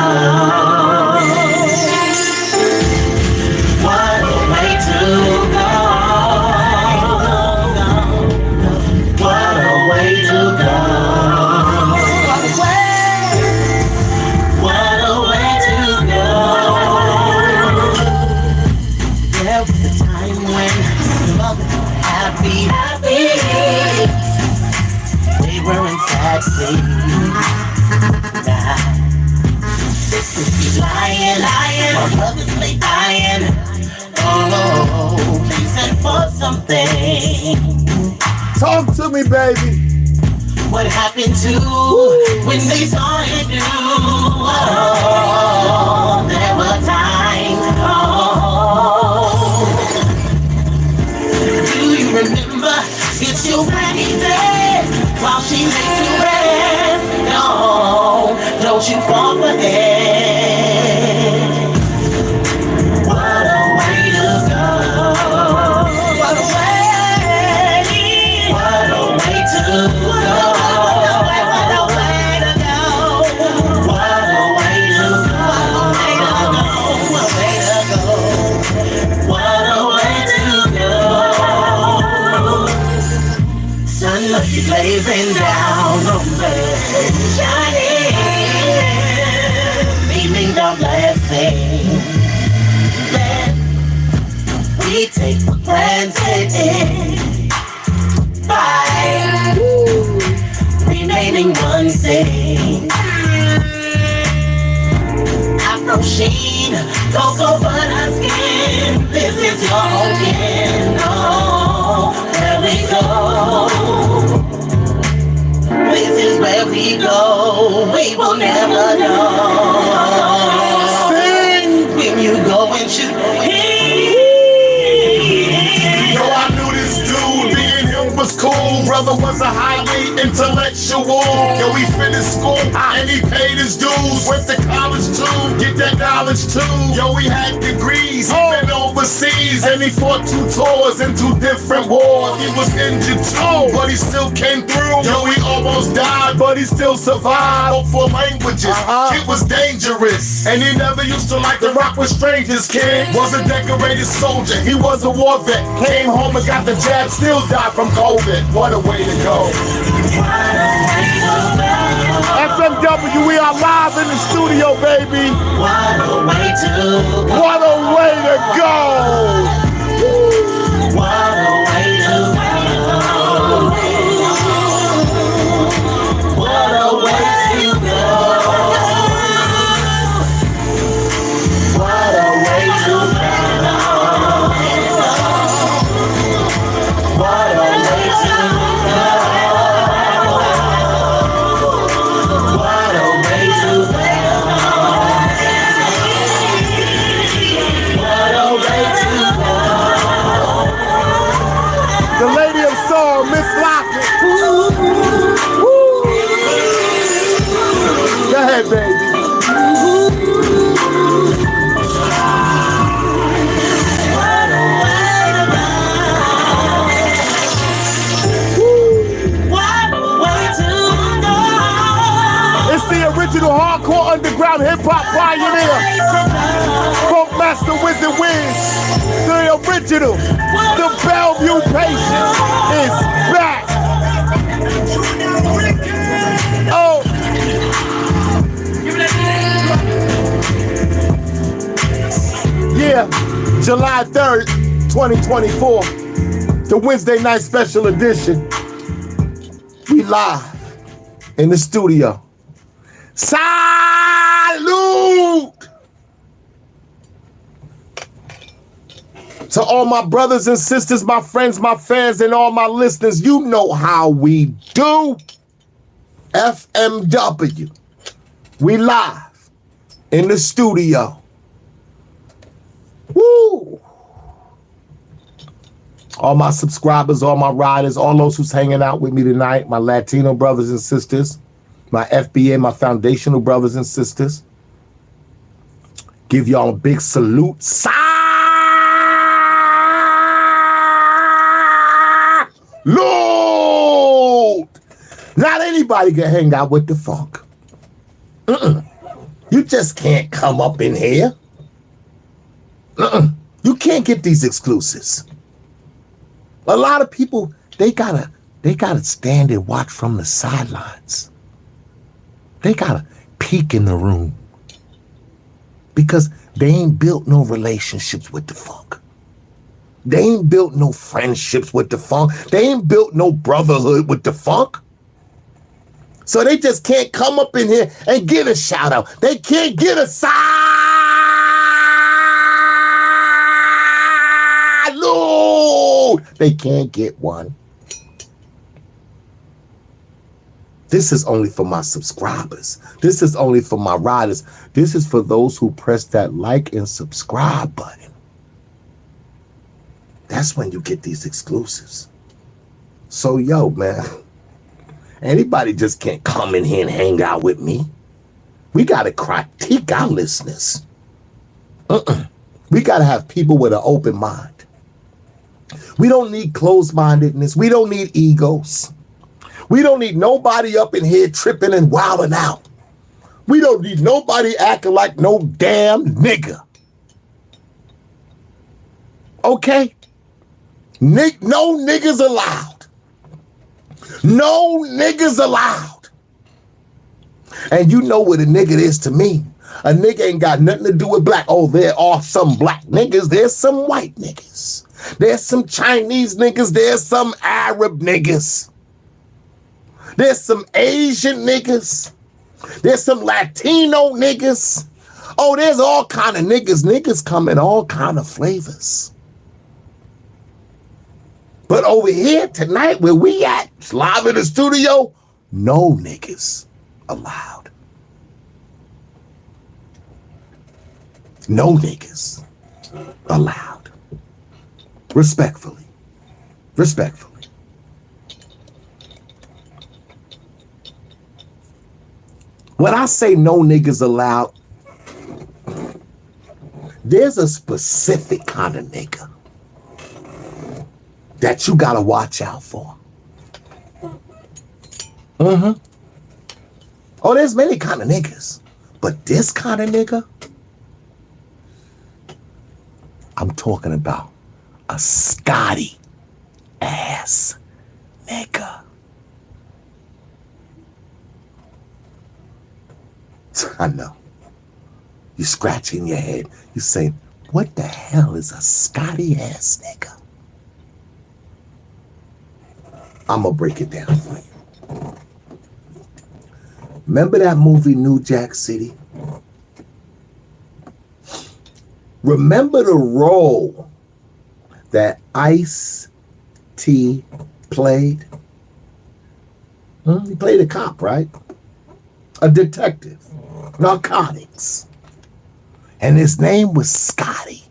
What a way to go. What a way to go. What a way to go. There was a time when love was happy. We were in sad state. Sisters be lying, while brothers lay dying. Oh, they sent for something. Talk to me, baby. What happened to when they saw it do? Oh, there were times. Oh, do you remember? It's your granny dead while she makes you rest. No, don't you fall for it. What a way to go. What a way. What a way to go. What a way to go. What a way to go. What a way to go. What a way to go. Sun must be blazing down on me, shining, beaming down blessing. Then we take for granted by remaining one thing. Afro sheen goes over our skin. This is your home. Oh, there we go. This is where we go. We will never know. Sing! When you go and shoot. Yo, I knew this dude, me and him was cool. Brother was a highly intellectual. usual. Yo, he finished school and he paid his dues. Went to college too, get that knowledge too. Yo, he had degrees, he went overseas, and he fought 2 tours in 2 different wars. He was injured too, but he still came through. Yo, he almost died, but he still survived. Spoke 4 languages, it was dangerous. And he never used to like to rock with strangers, kid. Was a decorated soldier, he was a war vet. Came home and got the jab, still died from COVID. What a way to go. FMW, we are live in the studio, baby. What a way to go. What a way to go. What a way to go. What a way to go. What a way to go. What a way to go. What a way to go. What a way to go. The lady of soul, Miss Lockett. Go ahead, baby. It's the original hardcore underground hip-hop pioneer. Funk Master Wizard Wiz. The original. The Bellevue Patient is back. Oh. Yeah, July 3rd, 2024. The Wednesday night special edition. We live in the studio. Salute to all my brothers and sisters, my friends, my fans, and all my listeners. You know how we do. FMW. We live in the studio. Woo! All my subscribers, all my riders, all those who's hanging out with me tonight, my Latino brothers and sisters, my FBA, my foundational brothers and sisters. Give y'all a big salute. Salute! Not anybody can hang out with the funk. You just can't come up in here. You can't get these exclusives. A lot of people, they gotta stand and watch from the sidelines. They gotta peek in the room because they ain't built no relationships with the funk. They ain't built no friendships with the funk. They ain't built no brotherhood with the funk. So they just can't come up in here and get a shout out. They can't get a salute. They can't get one. This is only for my subscribers. This is only for my riders. This is for those who press that like and subscribe button. That's when you get these exclusives. So, yo, man, anybody just can't come in here and hang out with me. We got to critique our listeners. We got to have people with an open mind. We don't need closed-mindedness. We don't need egos. We don't need nobody up in here tripping and wilding out. We don't need nobody acting like no damn nigga. Okay? No niggas allowed. No niggas allowed. And you know what a nigga is to me. A nigga ain't got nothing to do with black. Oh, there are some black niggas. There's some white niggas. There's some Chinese niggas. There's some Arab niggas. There's some Asian niggas. There's some Latino niggas. Oh, there's all kind of niggas. Niggas come in all kind of flavors. But over here tonight, where we at, live in the studio, no niggas allowed. No niggas allowed. Respectfully. Respectfully. When I say no niggas allowed, there's a specific kind of nigga that you gotta watch out for. Oh, there's many kind of niggas, but this kind of nigga, I'm talking about a Scotty ass nigga. I know. You're scratching your head. You're saying, what the hell is a Scotty ass nigga? I'm gonna break it down for you. Remember that movie New Jack City? Remember the role that Ice-T played? He played a cop, right? A detective. Narcotics. And his name was Scotty.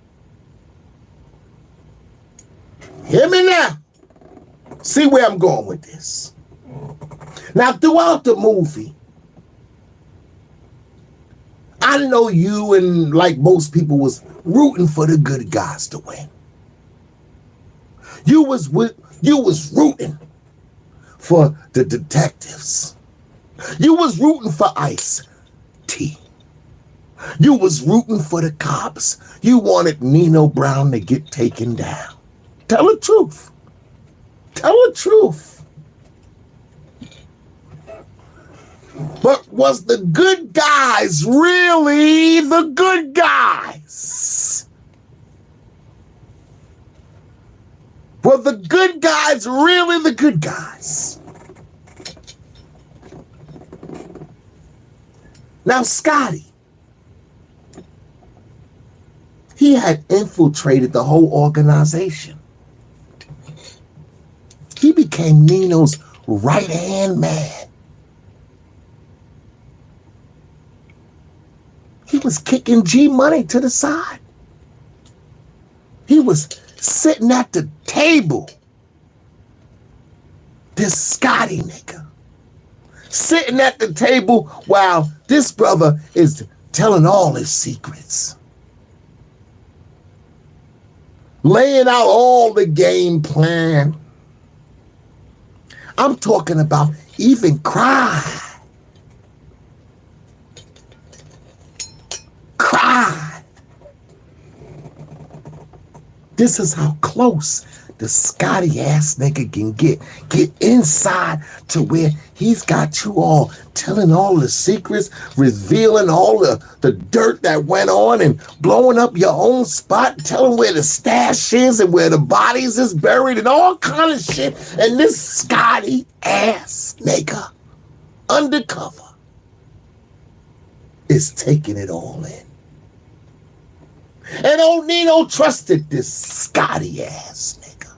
Hear me now. See where I'm going with this. Now, throughout the movie, I know you and like most people was rooting for the good guys to win. You was rooting for the detectives. You was rooting for Ice-T. You was rooting for the cops. You wanted Nino Brown to get taken down. Tell the truth. Tell the truth. But was the good guys really the good guys? Were the good guys really the good guys? Now, Scotty, he had infiltrated the whole organization. He became Nino's right-hand man. He was kicking G Money to the side. He was sitting at the table. This Scotty nigga. Sitting at the table while this brother is telling all his secrets. Laying out all the game plan. I'm talking about even cry. This is how close the Scotty ass nigga can get inside to where he's got you all telling all the secrets, revealing all the dirt that went on and blowing up your own spot, telling where the stash is and where the bodies is buried and all kind of shit. And this Scotty ass nigga undercover is taking it all in. And old Nino trusted this Scotty ass nigga.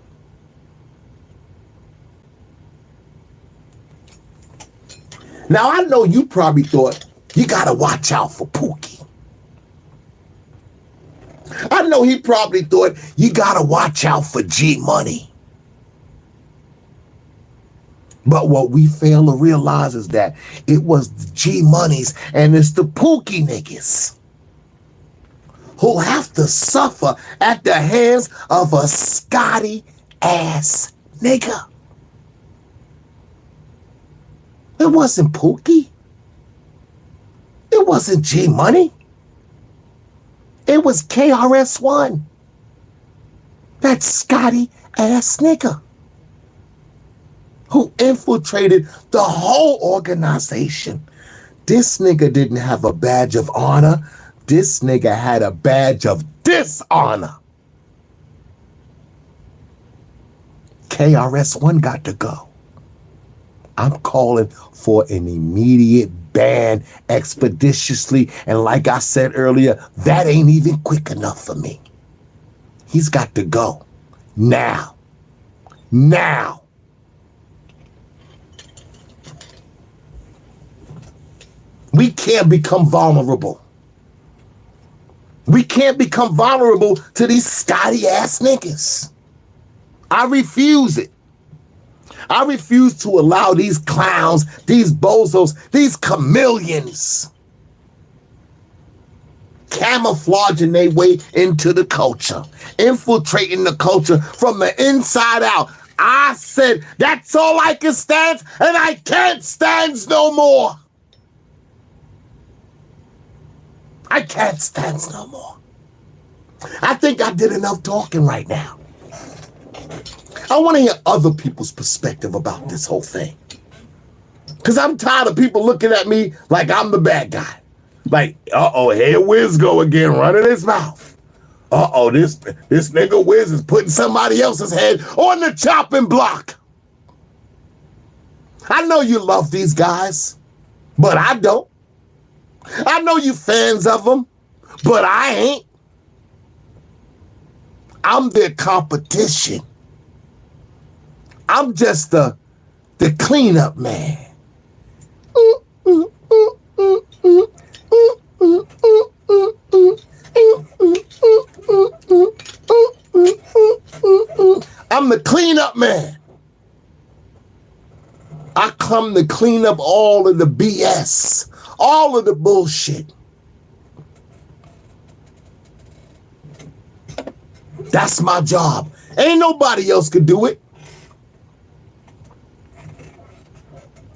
Now, I know you probably thought you gotta watch out for Pookie. I know he probably thought you gotta watch out for G Money. But what we fail to realize is that it was the G Monies and it's the Pookie niggas who have to suffer at the hands of a Scotty ass nigga. It wasn't Pookie. It wasn't G Money. It was KRS-1. That Scotty ass nigga who infiltrated the whole organization. This nigga didn't have a badge of honor. This nigga had a badge of dishonor. KRS-1 got to go. I'm calling for an immediate ban expeditiously. And like I said earlier, that ain't even quick enough for me. He's got to go. Now. Now. We can't become vulnerable. We can't become vulnerable to these Scotty ass niggas. I refuse it. I refuse to allow these clowns, these bozos, these chameleons camouflaging their way into the culture, infiltrating the culture from the inside out. I said, that's all I can stand, and I can't stand no more. I can't stand no more. I think I did enough talking right now. I want to hear other people's perspective about this whole thing. Because I'm tired of people looking at me like I'm the bad guy. Like, uh-oh, here Wiz go again, running his mouth. Uh-oh, this nigga Wiz is putting somebody else's head on the chopping block. I know you love these guys, but I don't. I know you fans of them, but I ain't. I'm their competition. I'm just the cleanup man. I'm the cleanup man. I come to clean up all of the BS, all of the bullshit. That's my job. Ain't nobody else could do it.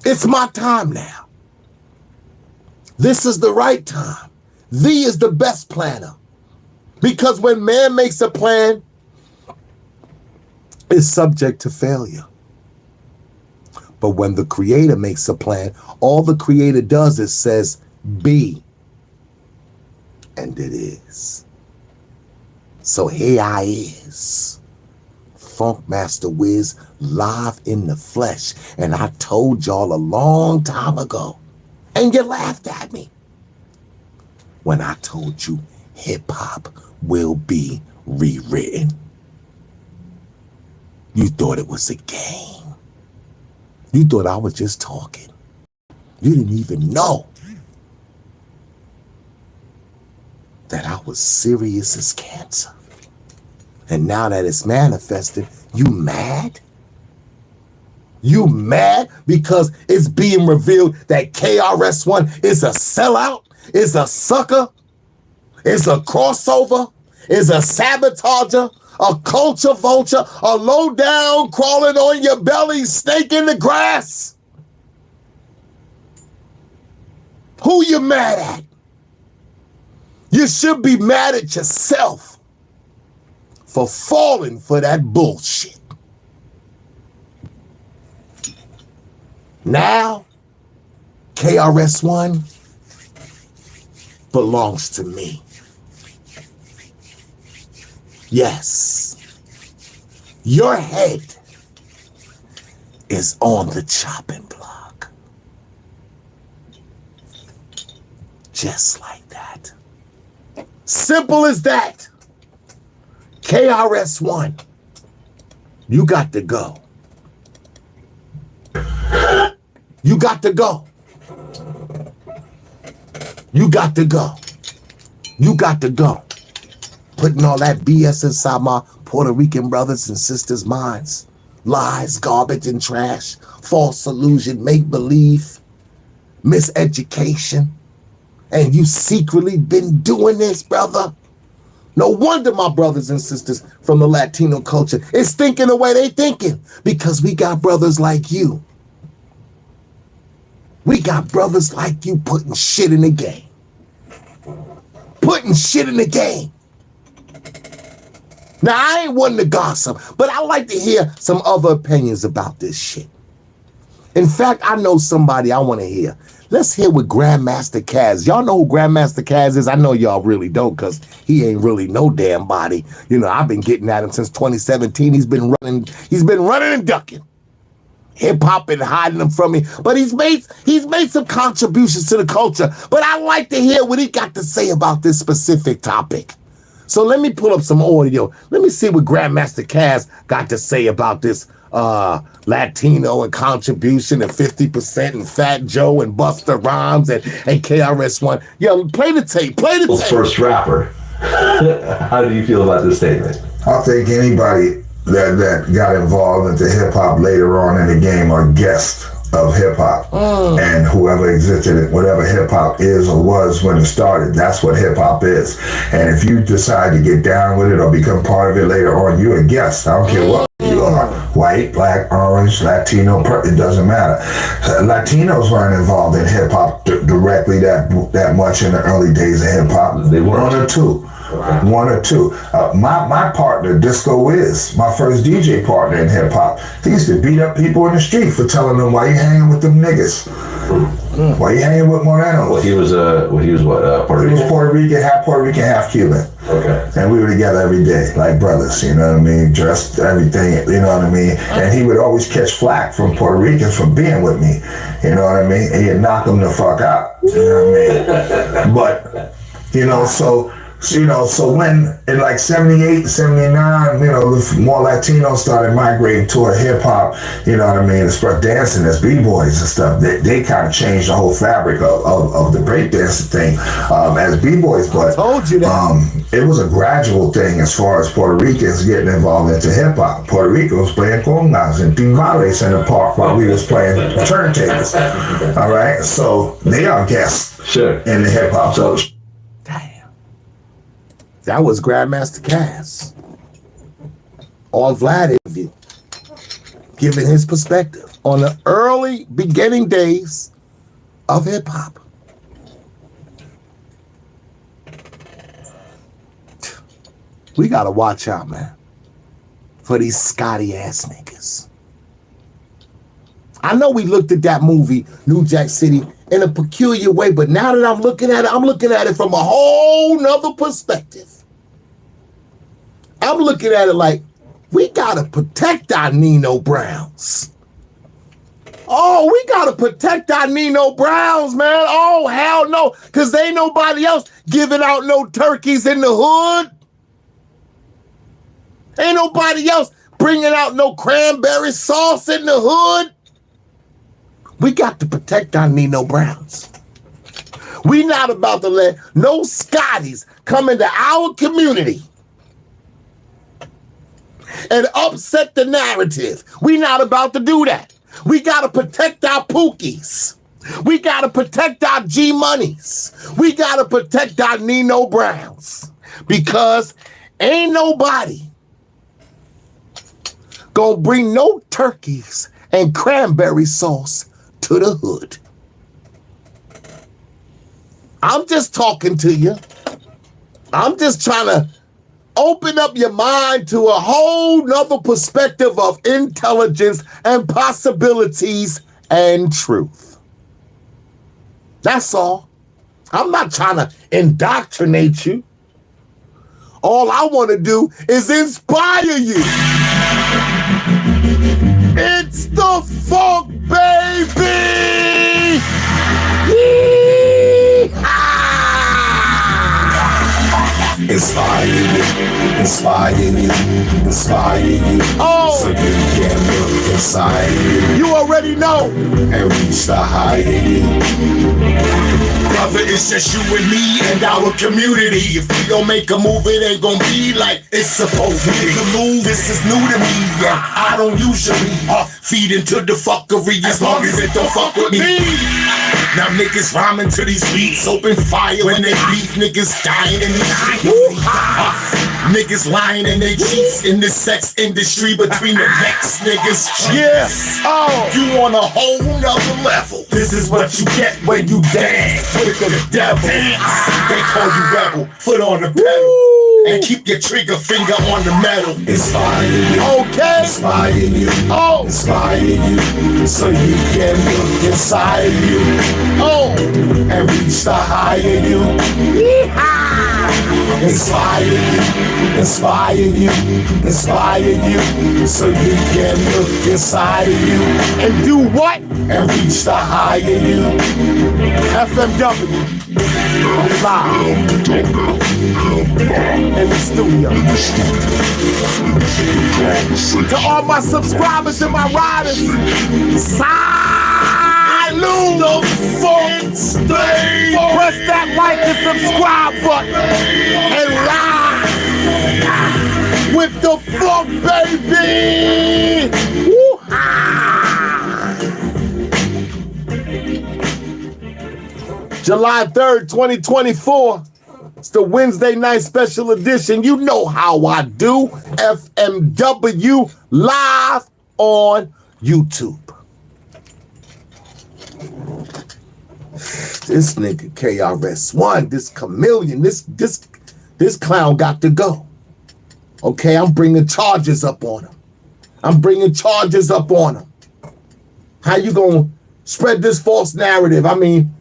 It's my time now. This is the right time. Thee is the best planner. Because when man makes a plan, it's subject to failure. But when the creator makes a plan, all the creator does is says, be. And it is. So here I is. Funk Master Wiz, live in the flesh. And I told y'all a long time ago, and you laughed at me, when I told you hip-hop will be rewritten. You thought it was a game. You thought I was just talking. You didn't even know that I was serious as cancer. And now that it's manifested, you mad? You mad because it's being revealed that KRS-1 is a sellout, is a sucker, is a crossover, is a sabotager, a culture vulture, a low down crawling on your belly snake in the grass? Who you mad at? You should be mad at yourself for falling for that bullshit. Now, KRS-1 belongs to me. Yes, your head is on the chopping block. Just like that. Simple as that. KRS-1, you got to go. You got to go. You got to go. You got to go. Putting all that BS inside my Puerto Rican brothers and sisters' minds. Lies, garbage, and trash. False illusion, make-believe, miseducation. And you secretly been doing this, brother. No wonder my brothers and sisters from the Latino culture is thinking the way they thinking. Because we got brothers like you. We got brothers like you putting shit in the game. Putting shit in the game. Now, I ain't one to gossip, but I like to hear some other opinions about this shit. In fact, I know somebody I want to hear. Let's hear what Grandmaster Caz. Y'all know who Grandmaster Caz is? I know y'all really don't, because he ain't really no damn body. You know, I've been getting at him since 2017. He's been running and ducking. Hip-hop and hiding them from me. But he's made some contributions to the culture. But I like to hear what he got to say about this specific topic. So let me pull up some audio. Let me see what Grandmaster Caz got to say about this Latino and contribution and 50% and Fat Joe and Busta Rhymes and KRS-1. Yo, play the tape. Play the tape. First rapper. How do you feel about this statement? I'll take anybody that got involved into hip hop later on in the game are guests of hip hop, and whoever existed, whatever hip hop is or was when it started, that's what hip hop is. And if you decide to get down with it or become part of it later on, you're a guest. I don't care what you are, white, black, orange, Latino, it doesn't matter. Latinos weren't involved in hip hop directly that much in the early days of hip hop. They were one or two. One or two. My partner, Disco Wiz, my first DJ partner in hip hop, he used to beat up people in the street for telling them, why you hanging with them niggas? Why you hanging with Moreno? Well, he was what? Puerto Rican? He was Puerto Rican, half Cuban. Okay. And we were together every day, like brothers, you know what I mean? Dressed, everything, you know what I mean? And he would always catch flack from Puerto Ricans for being with me, you know what I mean? And he'd knock them the fuck out, you know what I mean? But, you know, so when in like 78, 79, you know, more Latinos started migrating toward hip hop, you know what I mean, as dancing as b-boys and stuff, they kind of changed the whole fabric of the breakdancing thing as b-boys. But told you that. It was a gradual thing as far as Puerto Ricans getting involved into hip hop. Puerto Rico was playing congas and timbales in the park while we was playing turntables. All right, so they are guests in the hip hop. So that was Grandmaster Cass on Vlad interview, giving his perspective on the early beginning days of hip hop. We gotta watch out, man, for these Scotty ass niggas. I know we looked at that movie, New Jack City, in a peculiar way, but now that I'm looking at it from a whole nother perspective. I'm looking at it like, we gotta protect our Nino Browns. Oh, we gotta protect our Nino Browns, man. Oh, hell no, because ain't nobody else giving out no turkeys in the hood. Ain't nobody else bringing out no cranberry sauce in the hood. We got to protect our Nino Browns. We not about to let no Scotties come into our community and upset the narrative. We not about to do that. We got to protect our Pookies. We got to protect our G-Monies. We got to protect our Nino Browns, because ain't nobody gonna bring no turkeys and cranberry sauce to the hood. I'm just talking to you. I'm just trying to open up your mind to a whole nother perspective of intelligence and possibilities and truth. That's all. I'm not trying to indoctrinate you. All I want to do is inspire you. It's the funk, baby! Yee-haw! Inspire you, Oh! so you can look inside you You already know. and reach the higher you. Brother, it's just you and me and our community. If we don't make a move, it ain't gonna be like it's supposed to be. The move, this is new to me, yeah. I don't usually feed into the fuckery as long as it don't fuck with me. Now niggas rhyming to these beats, open fire when they beef. Niggas dying in these streets. Niggas lying in they cheeks in this sex industry between the necks. Niggas cheats. Yes. Oh. You on a whole nother level. This is what you get when you dance with the devil. They call you rebel. Foot on the pedal. And keep your trigger finger on the metal. Inspire you. Okay. Inspire you. Oh. Inspire you. So you can look inside you. Oh. And reach the higher you. Yee-haw! Inspire you. Inspire you. Inspire you. So you can look inside of you. And do what? And reach the higher you. FMW. Live. In the studio. To all my subscribers and my riders, salute the funk stage. Press that like and subscribe button and ride with the the funk, baby! Woo-ha! July 3rd, 2024. It's the Wednesday night special edition. You know how I do. FMW live on YouTube. This nigga KRS-1, this chameleon, this clown got to go. Okay, I'm bringing charges up on him. How you gonna spread this false narrative? I mean,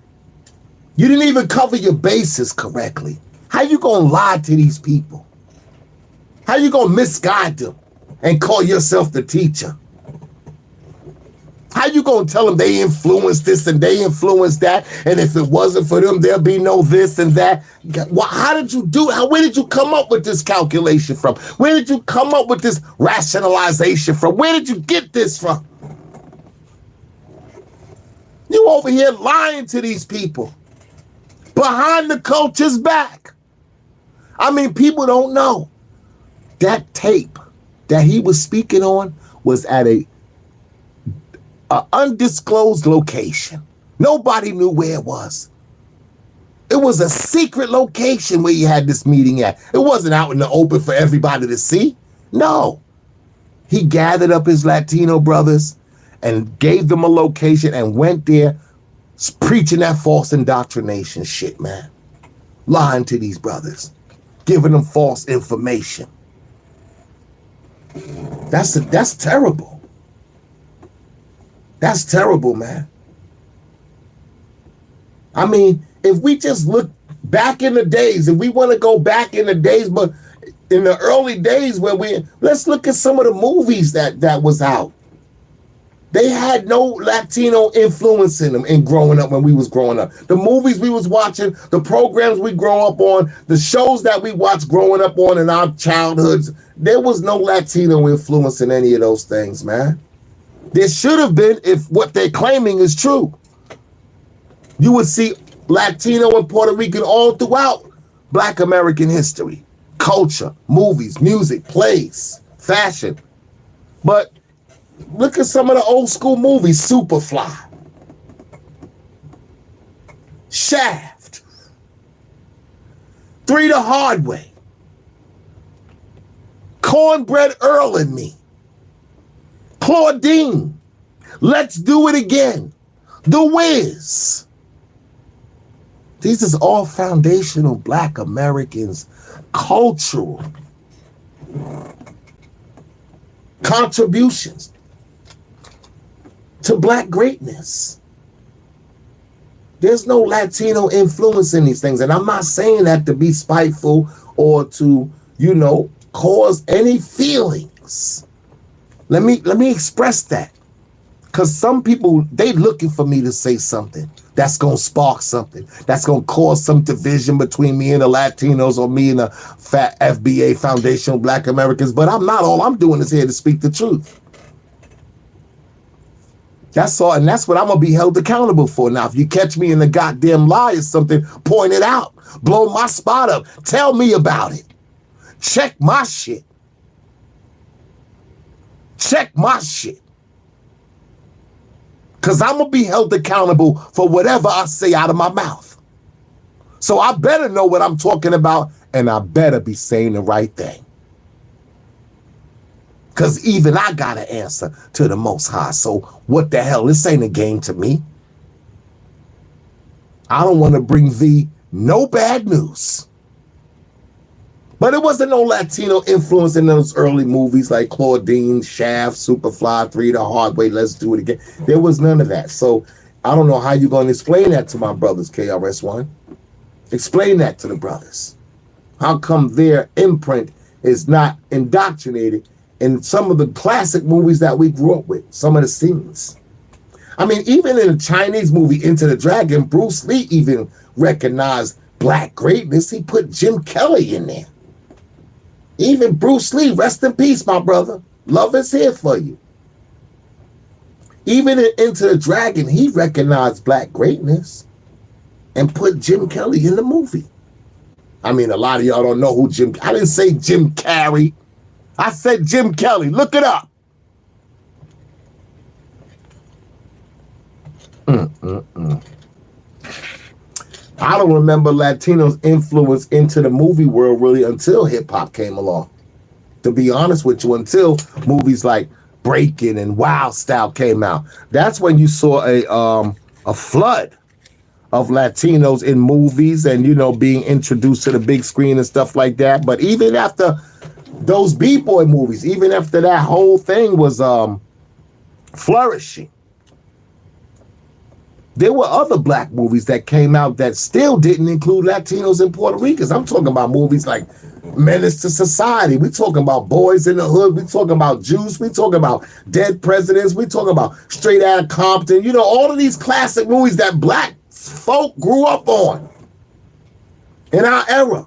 you didn't even cover your bases correctly. How you gonna lie to these people? How you gonna misguide them and call yourself the teacher? How you gonna tell them they influenced this and they influenced that, and if it wasn't for them, there'll be no this and that? How did you do it? Where did you come up with this calculation from? Where did you come up with this rationalization from? Where did you get this from? You over here lying to these people behind the culture's back. I mean, people don't know. That tape that he was speaking on was at a undisclosed location. Nobody knew where it was. It was a secret location where he had this meeting at. It wasn't out in the open for everybody to see. No. He gathered up his Latino brothers and gave them a location and went there preaching that false indoctrination shit, man. Lying to these brothers. Giving them false information. That's terrible. That's terrible, man. I mean, if we just look back in the days, if we want to go back in the days, but in the early days where let's look at some of the movies that was out. They had no Latino influence in them in growing up when we was growing up. The movies we was watching, the programs we grow up on, the shows that we watched growing up on in our childhoods, there was no Latino influence in any of those things, man. There should have been if what they're claiming is true. You would see Latino and Puerto Rican all throughout Black American history, culture, movies, music, plays, fashion. But look at some of the old school movies, Superfly, Shaft, Three the Hard Way, Cornbread Earl and Me, Claudine, Let's Do It Again, The Wiz. These is all foundational Black Americans' cultural contributions to Black greatness. There's no Latino influence in these things. And I'm not saying that to be spiteful or to, cause any feelings. Let me express that. Because some people, they looking for me to say something that's going to spark something, that's going to cause some division between me and the Latinos or me and the fat FBA, Foundational Black Americans. But I'm not. All I'm doing is here to speak the truth. That's all, and that's what I'm going to be held accountable for. Now, if you catch me in the goddamn lie or something, point it out. Blow my spot up. Tell me about it. Check my shit. Check my shit. Because I'm going to be held accountable for whatever I say out of my mouth. So I better know what I'm talking about, and I better be saying the right thing. Because even I got to answer to the Most High. So what the hell? This ain't a game to me. I don't want to bring thee no bad news. But it wasn't no Latino influence in those early movies like Claudine, Shaft, Superfly, Three the Hard Way, Let's Do It Again. There was none of that. So I don't know how you're going to explain that to my brothers, KRS-1. Explain that to the brothers. How come their imprint is not indoctrinated in some of the classic movies that we grew up with, some of the scenes? I mean, even in the Chinese movie Into the Dragon, Bruce Lee even recognized Black greatness. He put Jim Kelly in there. Even Bruce Lee, rest in peace, my brother. Love is here for you. Even in Into the Dragon, he recognized Black greatness and put Jim Kelly in the movie. I mean, a lot of y'all don't know who I didn't say Jim Carrey. I said Jim Kelly. Look it up. I don't remember Latinos' influence into the movie world really until hip hop came along. To be honest with you, until movies like Breakin' and Wild Style came out. That's when you saw a flood of Latinos in movies and, you know, being introduced to the big screen and stuff like that. But even after those B-boy movies, even after that whole thing was flourishing, there were other black movies that came out that still didn't include Latinos and Puerto Ricans. I'm talking about movies like Menace to Society. We're talking about Boys in the Hood. We're talking about Juice. We're talking about Dead Presidents. We're talking about Straight Outta Compton. You know, all of these classic movies that black folk grew up on in our era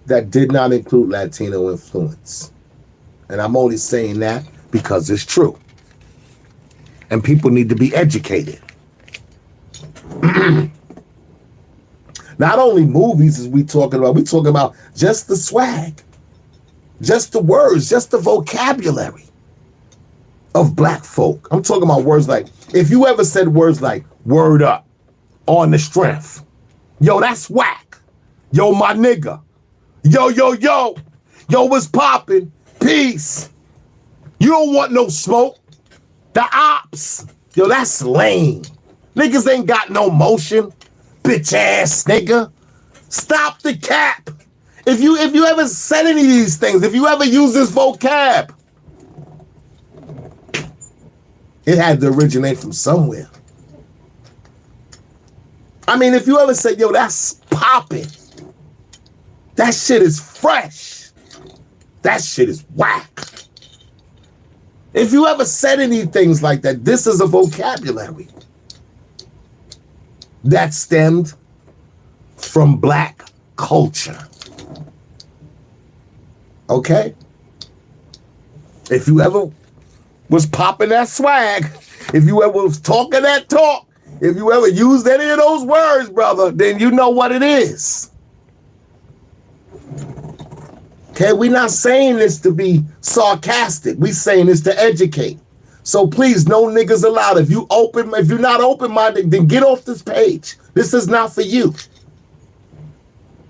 that did not include Latino influence. And I'm only saying that because it's true. And people need to be educated. Not only movies is we're talking about just the swag, just the words, just the vocabulary of black folk. I'm talking about words like, if you ever said words like word up, on the strength, yo, that's whack. Yo, my nigga. Yo, yo, what's poppin'? Peace. You don't want no smoke. The ops. Yo, that's lame. Niggas ain't got no motion. Bitch ass nigga. Stop the cap. If you ever said any of these things, if you ever use this vocab, it had to originate from somewhere. I mean, if you ever said, yo, that's popping. That shit is fresh. That shit is whack. If you ever said any things like that, this is a vocabulary that stemmed from black culture. Okay? If you ever was popping that swag, if you ever was talking that talk, if you ever used any of those words, brother, then you know what it is. Okay, we're not saying this to be sarcastic. We're saying this to educate. So please, no niggas allowed. If you're not open-minded, then get off this page. This is not for you.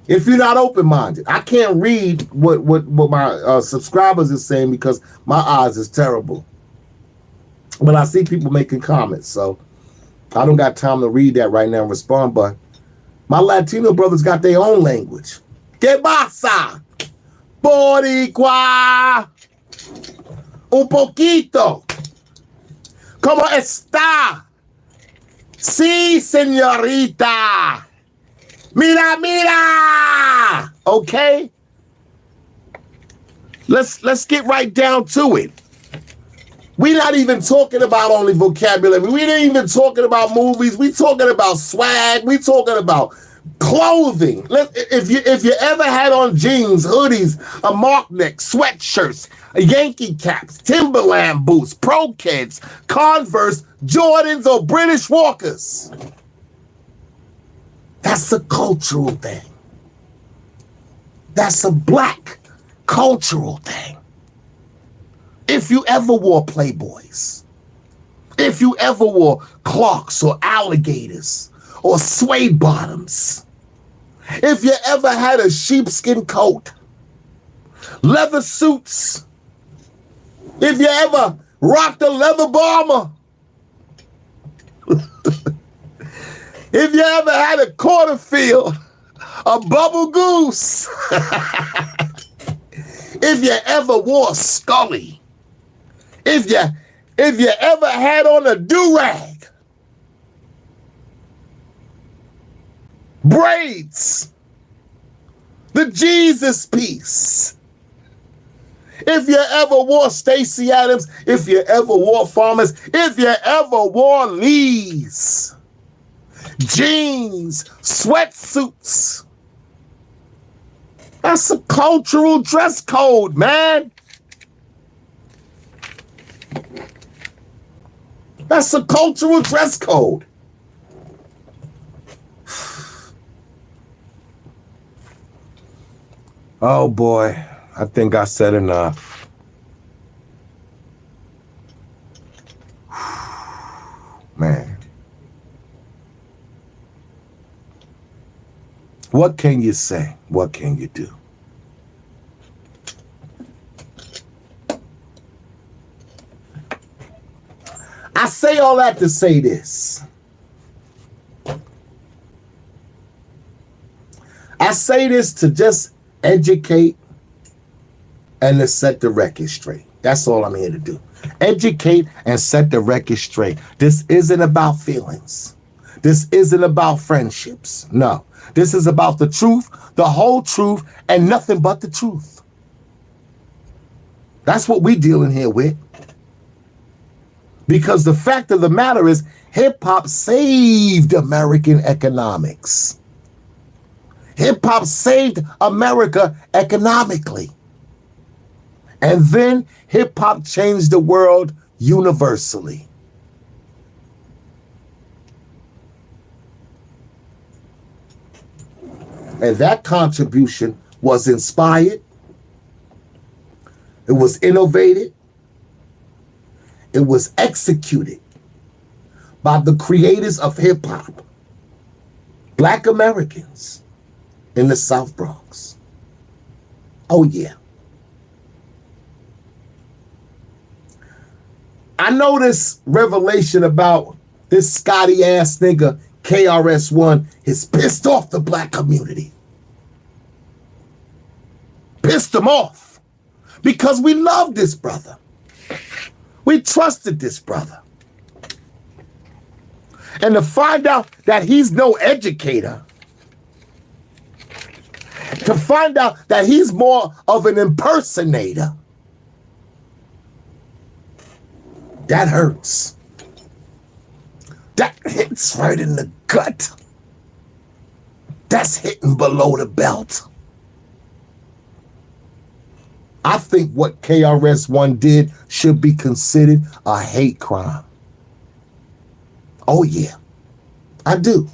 If you're not open-minded, I can't read what my subscribers is saying because my eyes is terrible. But I see people making comments, so I don't got time to read that right now and respond. But my Latino brothers got their own language. ¿Qué pasa? Boricua. Un poquito. ¿Cómo está? Sí, señorita. Mira, mira. Okay? Let's get right down to it. We're not even talking about only vocabulary. We ain't even talking about movies. We talking about swag. We talking about clothing. If you ever had on jeans, hoodies, a mock neck, sweatshirts, Yankee caps, Timberland boots, Pro Kids, Converse, Jordans, or British Walkers, that's a cultural thing. That's a black cultural thing. If you ever wore Playboys, if you ever wore Clarks or alligators or suede bottoms, if you ever had a sheepskin coat, leather suits, if you ever rocked a leather bomber, if you ever had a quarterfield, a bubble goose, if you ever wore Scully, if you ever had on a do-rag, braids, the Jesus piece, if you ever wore Stacey Adams, if you ever wore Farmers, if you ever wore Lee's, jeans, sweatsuits, that's a cultural dress code, man. That's a cultural dress code. Oh boy. I think I said enough. Man. What can you say? What can you do? I say all that to say this. I say this to just educate and to set the record straight. That's all I'm here to do. Educate and set the record straight. This isn't about feelings. This isn't about friendships. No. This is about the truth, the whole truth, and nothing but the truth. That's what we're dealing here with. Because the fact of the matter is, hip-hop saved American economics. Hip-hop saved America economically. And then hip-hop changed the world universally. And that contribution was inspired. It was innovated. It was executed by the creators of hip-hop, Black Americans in the South Bronx. Oh, yeah. I know this revelation about this Scotty ass nigga KRS-1 is pissed off the Black community. Pissed them off because we love this brother. We trusted this brother. And to find out that he's no educator, to find out that he's more of an impersonator, that hurts. That hits right in the gut. That's hitting below the belt. I think what KRS-1 did should be considered a hate crime. Oh, yeah, I do.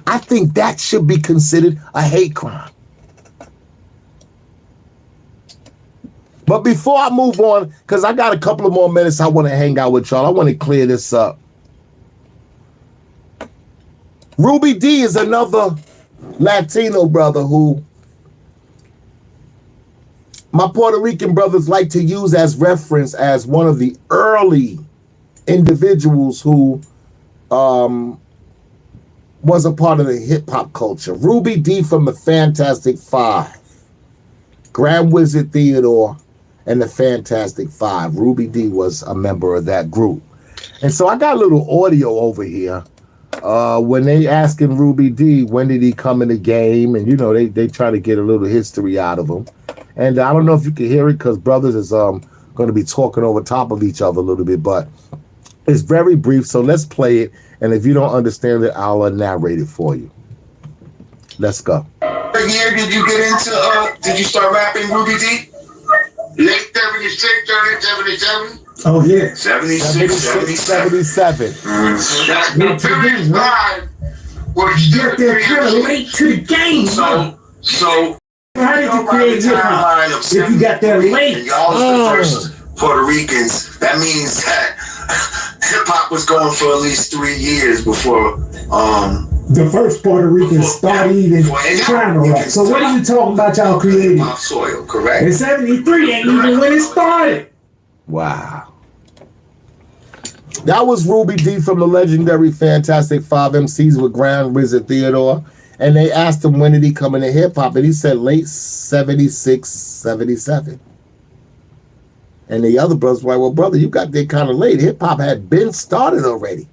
I think that should be considered a hate crime. But before I move on, because I got a couple of more minutes I want to hang out with y'all, I want to clear this up. Ruby D is another Latino brother who my Puerto Rican brothers like to use as reference as one of the early individuals who was a part of the hip-hop culture. Ruby D from the Fantastic Five. Grand Wizard Theodore and the Fantastic Five. Ruby D was a member of that group. And so I got a little audio over here when they asking Ruby D, when did he come in the game? And, you know, they try to get a little history out of him. And I don't know if you can hear it because brothers is going to be talking over top of each other a little bit, but it's very brief. So let's play it. And if you don't understand it, I'll narrate it for you. Let's go. What year did you get into, did you start rapping, Ruby D? Late 76, early 77? Oh, yeah. 76, 77. 77. The period time was Get there kind of late to the game. So how did you create hip-hop if you got there late? And y'all was the first Puerto Ricans. That means that hip-hop was going for at least 3 years before the first Puerto Ricans started even trying to rap. So what are you talking about y'all creating? hip-hop soil, correct? In 73 ain't even when it started. Wow. That was Ruby D from the legendary Fantastic Five MCs with Grand Wizard Theodore. And they asked him when did he come into hip-hop, and he said late 76, 77. And the other brothers were like, well, brother, you got there kind of late. Hip-hop had been started already.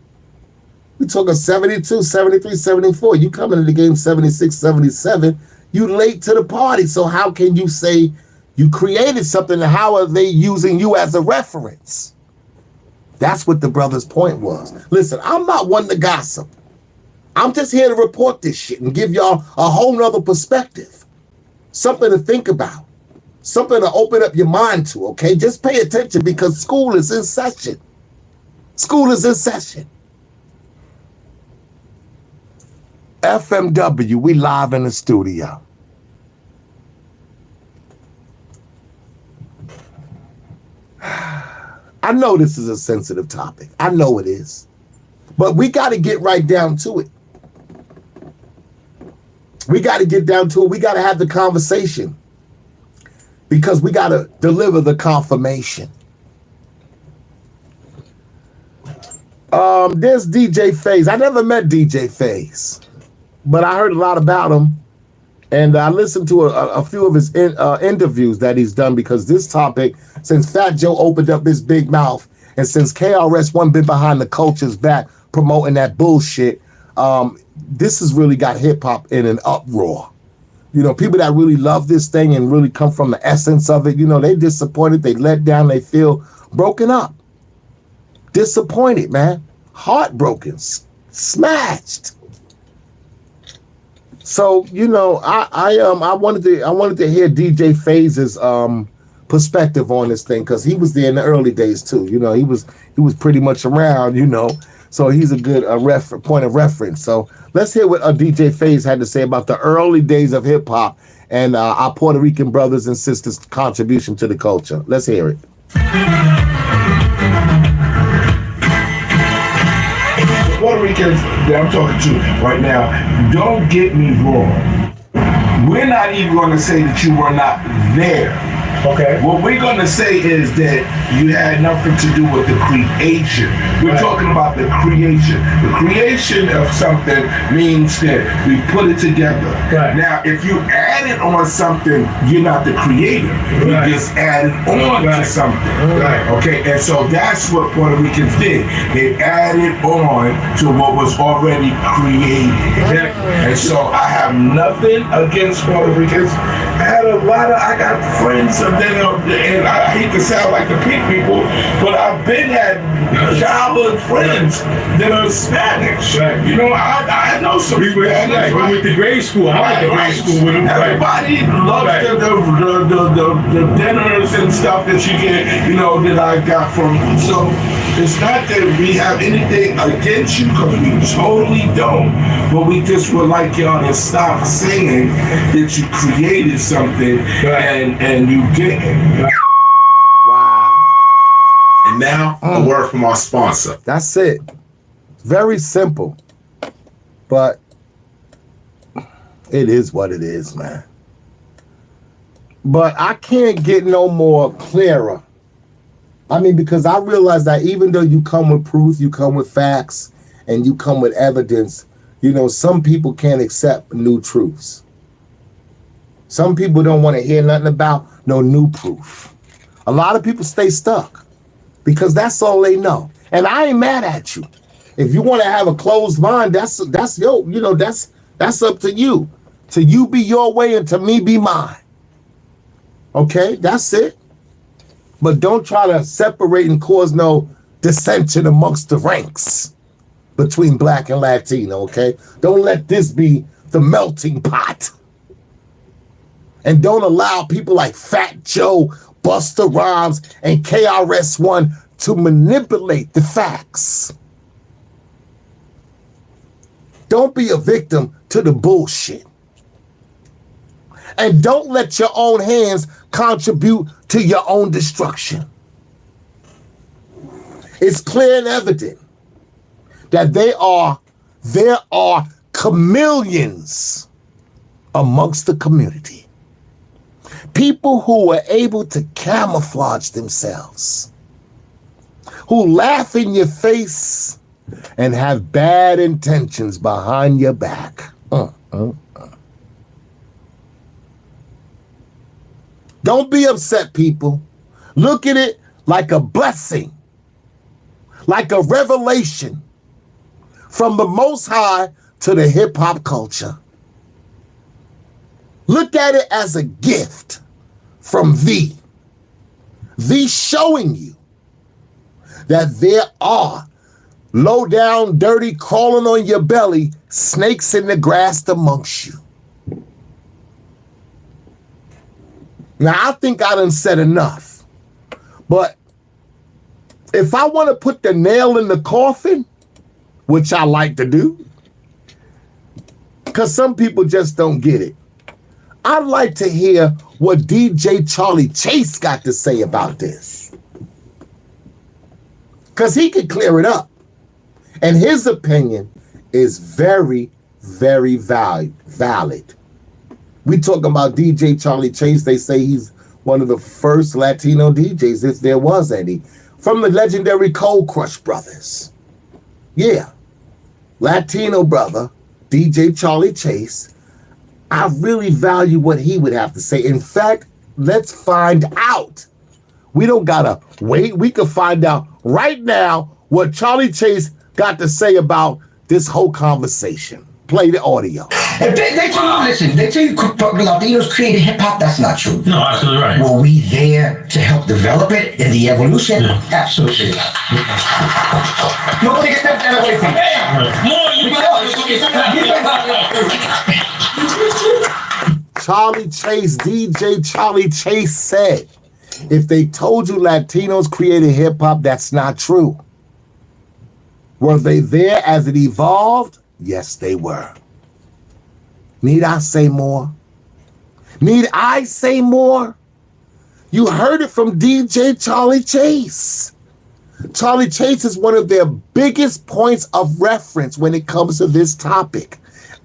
We talking 72, 73, 74. You come into the game 76, 77. You late to the party. So how can you say you created something, and how are they using you as a reference? That's what the brother's point was. Listen, I'm not one to gossip. I'm just here to report this shit and give y'all a whole nother perspective. Something to think about. Something to open up your mind to, okay? Just pay attention because school is in session. School is in session. FMW, we live in the studio. I know this is a sensitive topic. I know it is. But we got to get right down to it. We got to get down to it. We got to have the conversation. Because we got to deliver the confirmation. There's DJ FaZe. I never met DJ FaZe, but I heard a lot about him. And I listened to a few of his interviews that he's done, because this topic, since Fat Joe opened up his big mouth, and since KRS-1 been behind the culture's back promoting that bullshit, this has really got hip-hop in an uproar. You know, people that really love this thing and really come from the essence of it, you know, they disappointed, they let down, they feel broken up. Disappointed, man. Heartbroken. Smashed. So, you know, I wanted to hear DJ FaZe's perspective on this thing, because he was there in the early days too. You know, he was pretty much around, you know. So he's a good point of reference. So let's hear what DJ FaZe had to say about the early days of hip hop and our Puerto Rican brothers and sisters' contribution to the culture. Let's hear it. Puerto Ricans that I'm talking to right now, don't get me wrong. We're not even going to say that you were not there. Okay. What we're going to say is that you had nothing to do with the creation. We're talking about the creation. The creation of something means that we put it together. Right. Now, if you added on something, you're not the creator. You just added on to something. Right. Okay. And so that's what Puerto Ricans did. They added on to what was already created. Okay. And so I have nothing against Puerto Ricans. I got friends of them, and I hate to sound like the pink people, but I've been had childhood friends that are Spanish. Right. You know, I know some Spanish. We went to grade school. I went to grade school with them. Everybody loves the dinners and stuff that you get, you know, that I got from them. So it's not that we have anything against you, because we totally don't. But we just would like y'all to stop saying that you created something and you didn't. Wow. And now, a word from our sponsor. That's it. Very simple. But it is what it is, man. But I can't get no more clearer. I mean, because I realize that even though you come with proof, you come with facts, and you come with evidence, you know, some people can't accept new truths. Some people don't want to hear nothing about no new proof. A lot of people stay stuck because that's all they know. And I ain't mad at you. If you want to have a closed mind, that's yo, you know, that's up to you. To you be your way and to me be mine. Okay, that's it. But don't try to separate and cause no dissension amongst the ranks between black and Latino, okay? Don't let this be the melting pot. And don't allow people like Fat Joe, Busta Rhymes, and KRS-1 to manipulate the facts. Don't be a victim to the bullshit. And don't let your own hands contribute to your own destruction. It's clear and evident that there are chameleons amongst the community. People who were able to camouflage themselves, who laugh in your face and have bad intentions behind your back. Don't be upset, people. Look at it like a blessing, like a revelation from the Most High to the hip-hop culture. Look at it as a gift from thee showing you that there are low down, dirty, crawling on your belly, snakes in the grass amongst you. Now, I think I done said enough, but if I want to put the nail in the coffin, which I like to do, because some people just don't get it, I'd like to hear what DJ Charlie Chase got to say about this. because he could clear it up. And his opinion is very, very valid. We talking about DJ Charlie Chase. They say he's one of the first Latino DJs, if there was any, from the legendary Cold Crush Brothers. Yeah, Latino brother, DJ Charlie Chase. I really value what he would have to say. In fact, let's find out. We don't gotta wait. We can find out right now what Charlie Chase got to say about this whole conversation. Play the audio. They tell you, listen, they tell you Latinos created hip hop. That's not true. No, absolutely right. Were we there to help develop it in the evolution? Yeah. Absolutely. Nobody get that away from me. Charlie Chase, DJ Charlie Chase said, if they told you Latinos created hip hop, that's not true. Were they there as it evolved? Yes, they were. Need I say more? Need I say more? You heard it from DJ Charlie Chase. Charlie Chase is one of their biggest points of reference when it comes to this topic.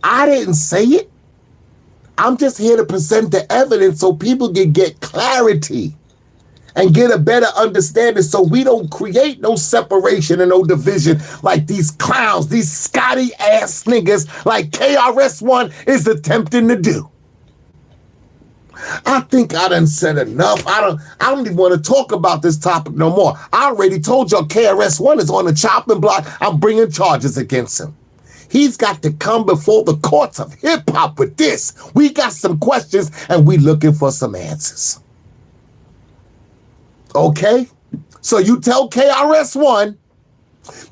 I didn't say it. I'm just here to present the evidence so people can get clarity and get a better understanding so we don't create no separation and no division like these clowns, these Scotty ass niggas like KRS-1 is attempting to do. I think I done said enough. I don't even want to talk about this topic no more. I already told y'all KRS-1 is on the chopping block. I'm bringing charges against him. He's got to come before the courts of hip hop with this. We got some questions and we looking for some answers. Okay? So you tell KRS-1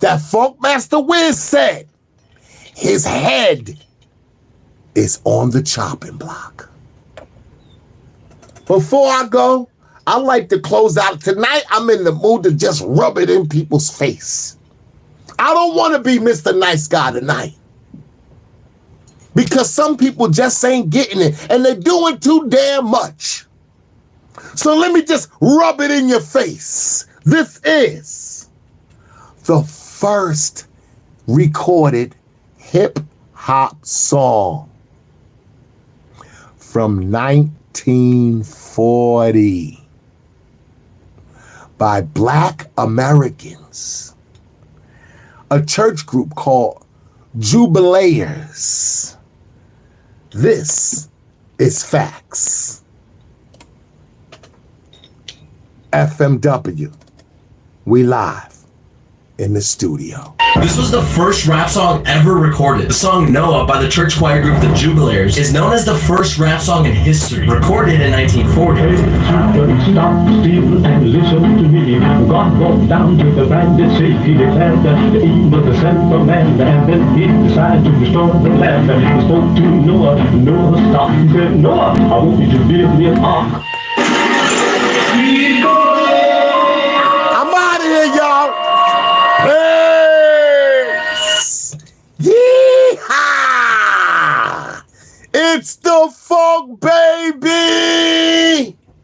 that Funkmaster Wiz said his head is on the chopping block. Before I go, I like to close out. Tonight, I'm in the mood to just rub it in people's face. I don't want to be Mr. Nice Guy tonight. Because some people just ain't getting it, and they're doing too damn much. So let me just rub it in your face. This is the first recorded hip-hop song from 1940 by Black Americans, a church group called Jubileers. This is facts. FMW, we live in the studio. This was the first rap song ever recorded. The song Noah by the church choir group The Jubileers is known as the first rap song in history, recorded in 1940. Hey, stop, steal, and listen to me. God brought down to the bandit city. He declared the evil to send for man, and then he decided to restore the land. He spoke to Noah. Noah stopped. He said, Noah, I want you to build me an ark.